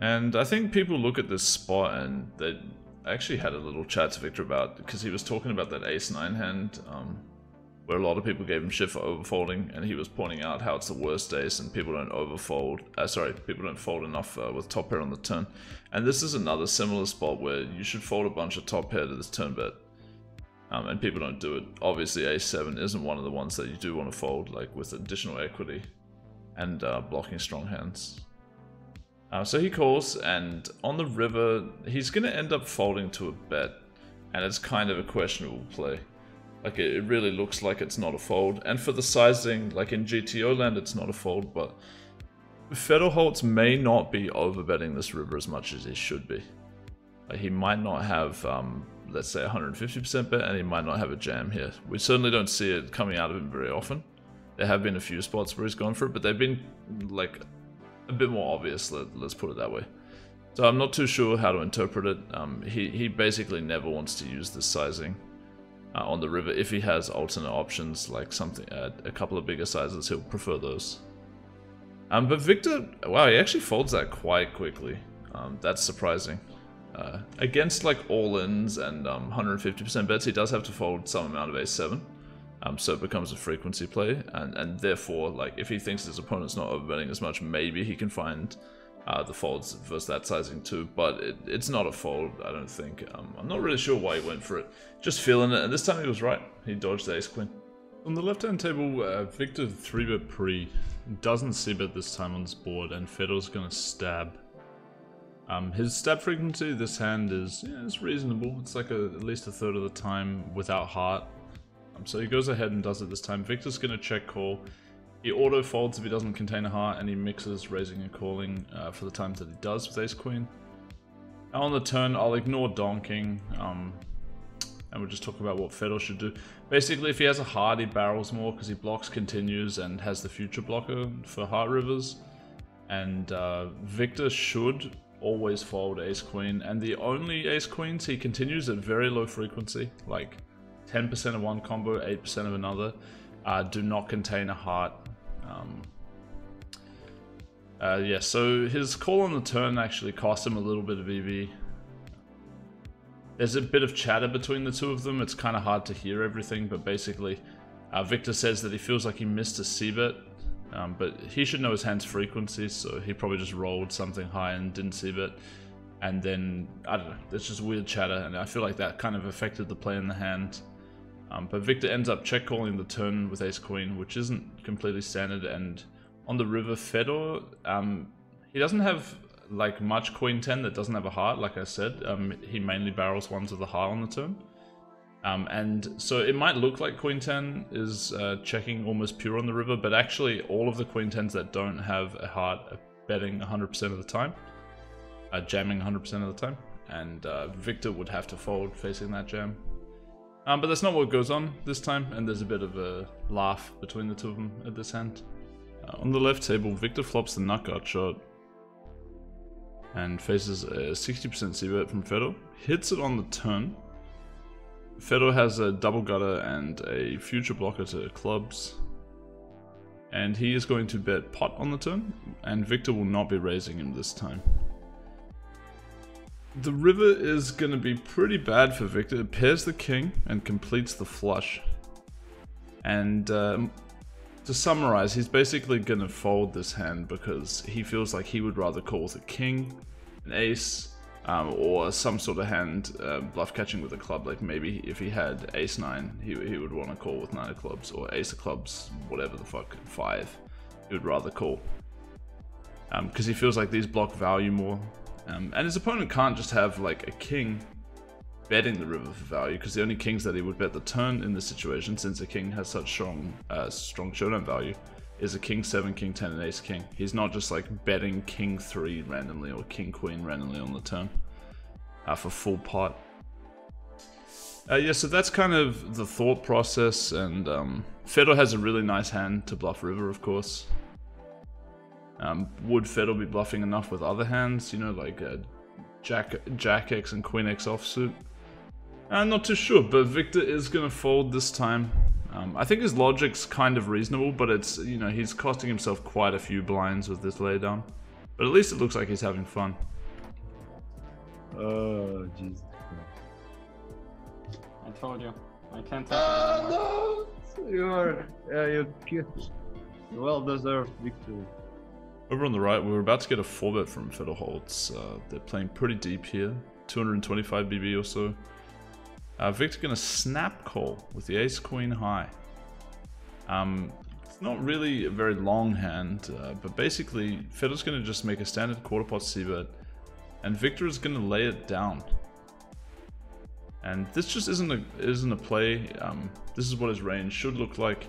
And I think people look at this spot and they actually had a little chat to Victor about, because he was talking about that ace-9 hand, where a lot of people gave him shit for overfolding, and he was pointing out how it's the worst ace and people don't overfold. People don't fold enough with top pair on the turn. And this is another similar spot where you should fold a bunch of top pair to this turn bet. And people don't do it. Obviously ace-7 isn't one of the ones that you do want to fold, like with additional equity and blocking strong hands. So he calls, and on the river, he's going to end up folding to a bet, and it's kind of a questionable play. Like, it really looks like it's not a fold, and for the sizing, like in GTO land, it's not a fold, but Fedor Holz may not be overbetting this river as much as he should be. Like, he might not have, let's say, 150% bet, and he might not have a jam here. We certainly don't see it coming out of him very often. There have been a few spots where he's gone for it, but they've been, like, a bit more obvious, let's put it that way. So I'm not too sure how to interpret it. He basically never wants to use this sizing on the river. If he has alternate options, like something, a couple of bigger sizes, he'll prefer those. But Victor, wow, he actually folds that quite quickly. That's surprising. Against like all-ins and 150% bets, he does have to fold some amount of ace-7. So it becomes a frequency play, and therefore, like, if he thinks his opponent's not overbetting as much, maybe he can find the folds versus that sizing too, but it's not a fold, I don't think. I'm not really sure why he went for it. Just feeling it, and this time he was right. He dodged the ace-queen. On the left-hand table, Victor 3-bet pre, doesn't c-bet this time on this board, and Fedor's gonna stab. His stab frequency this hand is, yeah, it's reasonable. It's like at least a third of the time without heart. So he goes ahead and does it this time. Victor's going to check call. He auto folds if he doesn't contain a heart, and he mixes raising and calling for the times that he does with ace-queen. Now on the turn, I'll ignore donking, and we'll just talk about what Fedor should do. Basically, if he has a heart, he barrels more because he blocks continues and has the future blocker for heart rivers. And Victor should always fold ace-queen, and the only ace-queens he continues at very low frequency, like 10% of one combo, 8% of another, do not contain a heart. Yeah, so his call on the turn actually cost him a little bit of EV. There's a bit of chatter between the two of them. It's kind of hard to hear everything, but basically, Victor says that he feels like he missed a c-bet, but he should know his hand's frequency, so he probably just rolled something high and didn't c-bet. And then, I don't know, there's just weird chatter, and I feel like that kind of affected the play in the hand. But Victor ends up check calling the turn with ace-queen, which isn't completely standard. And on the river, Fedor, he doesn't have like much queen-10 that doesn't have a heart, like I said. He mainly barrels ones with a heart on the turn. And so it might look like queen-10 is checking almost pure on the river, but actually all of the queen-10s that don't have a heart are betting 100% of the time, jamming 100% of the time. And Victor would have to fold facing that jam. But that's not what goes on this time, and there's a bit of a laugh between the two of them at this hand. On the left table, Victor flops the nut guard shot and faces a 60% c-bet from Fedor. Hits it on the turn. Fedor has a double gutter and a future blocker to clubs. And he is going to bet pot on the turn, and Victor will not be raising him this time. The river is going to be pretty bad for Victor. It pairs the king and completes the flush. And to summarize, he's basically going to fold this hand because he feels like he would rather call with a king, an ace, or some sort of hand bluff catching with a club. Like maybe if he had ace 9, he would want to call with 9 of clubs, or ace of clubs, whatever the fuck, 5. He would rather call. Because he feels like these block value more. And his opponent can't just have like a king betting the river for value, because the only kings that he would bet the turn in this situation, since a king has such strong showdown value, is a king 7, king 10, and ace king. He's not just like betting king 3 randomly or king queen randomly on the turn for full pot. Yeah, so that's kind of the thought process, and Fedor has a really nice hand to bluff river, of course. Would Fedor be bluffing enough with other hands, you know, like Jack X and Queen X offsuit? I'm not too sure, but Victor is going to fold this time. I think his logic's kind of reasonable, but it's, you know, he's costing himself quite a few blinds with this laydown. But at least it looks like he's having fun. Oh, Jesus Christ. I told you. I can't take it anymore. No! You're cute. Well-deserved victory. Over on the right, we're about to get a 4-bet from Fedor Holz. They're playing pretty deep here, 225 BB or so. Victor gonna snap call with the ace queen high. It's not really a very long hand, but basically Fedor's gonna just make a standard quarter pot c-bet, and Victor is gonna lay it down. And this just isn't a play. This is what his range should look like.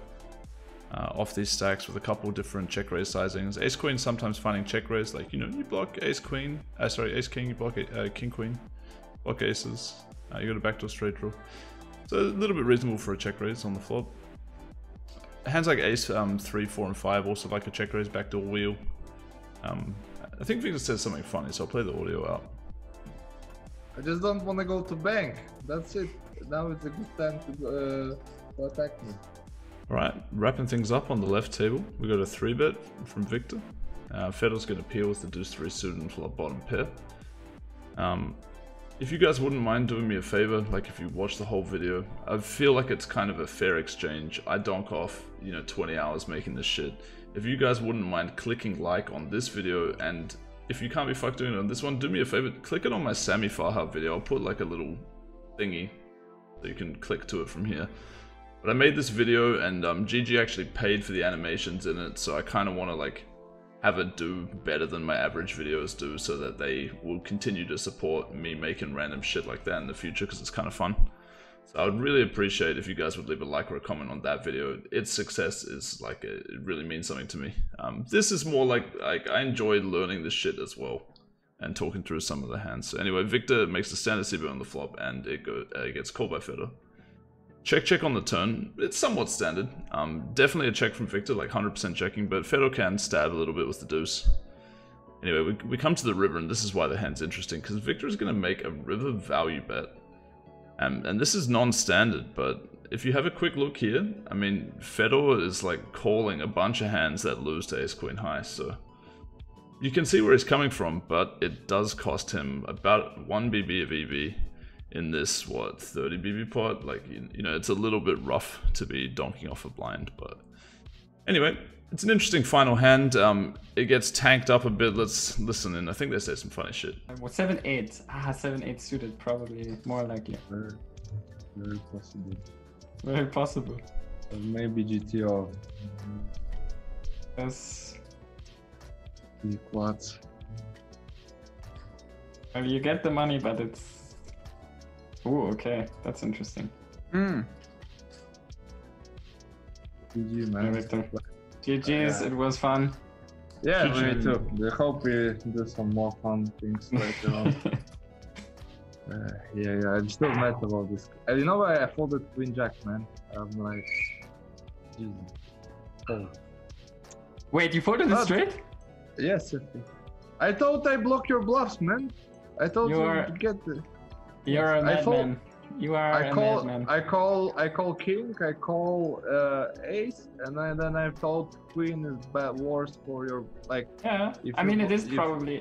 Off these stacks with a couple different check raise sizings. Ace queen sometimes finding check raise, like, you know, you block ace queen, ace king, you block king queen, block aces, you got a backdoor straight draw. So a little bit reasonable for a check raise on the flop. Hands like ace 3, 4, and 5 also like a check raise backdoor wheel. I think Victor says something funny, so I'll play the audio out. I just don't want to go to bank. That's it. Now it's a good time to attack me. Alright, wrapping things up on the left table, we got a 3-bet from Victor. Fedor's going to peel with the deuce 3 suited and flop bottom pair. If you guys wouldn't mind doing me a favor, like if you watch the whole video, I feel like it's kind of a fair exchange. I donk off, you know, 20 hours making this shit. If you guys wouldn't mind clicking like on this video, and if you can't be fucked doing it on this one, do me a favor, click it on my Sammy Farhub video. I'll put like a little thingy so you can click to it from here. But I made this video, and GG actually paid for the animations in it, so I kind of want to like have it do better than my average videos do, so that they will continue to support me making random shit like that in the future, because it's kind of fun. So I would really appreciate if you guys would leave a like or a comment on that video. Its success is like, it really means something to me. This is more like I enjoy learning this shit as well, and talking through some of the hands. So anyway, Victor makes the standard c-bet on the flop, and it gets called by Fedor. Check on the turn. It's somewhat standard. Definitely a check from Victor, like 100% checking, but Fedor can stab a little bit with the deuce. Anyway, we come to the river, and this is why the hand's interesting, because Victor is going to make a river value bet. And this is non-standard, but if you have a quick look here, I mean, Fedor is like calling a bunch of hands that lose to ace queen high, so you can see where he's coming from, but it does cost him about 1 BB of EV. In this, what, 30 BB pot? Like, you know, it's a little bit rough to be donking off a blind, but anyway, it's an interesting final hand. It gets tanked up a bit. Let's listen in. I think they say some funny shit. Well, 7-8. 7-8 suited, probably more likely. Very possible. Very possible. Maybe GTO. Yes. The quads. Well, you get the money, but it's... Oh, okay. That's interesting. GG, man. Victor. GG's, it was fun. Yeah, me too. I hope we do some more fun things later on. Yeah, I'm still mad about this. You know why I folded Queen Jack, man? I'm like, Jesus. Oh. Wait, you folded it straight? Yes, I thought I block your bluffs, man. I thought you You're- would get the. You're a madman. You are a madman. I call king, I call ace, and then I thought queen is worse for your like. Yeah, if I you mean bo- it is if- probably.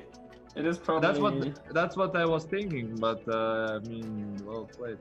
It is probably. That's what I was thinking, but I mean, well played.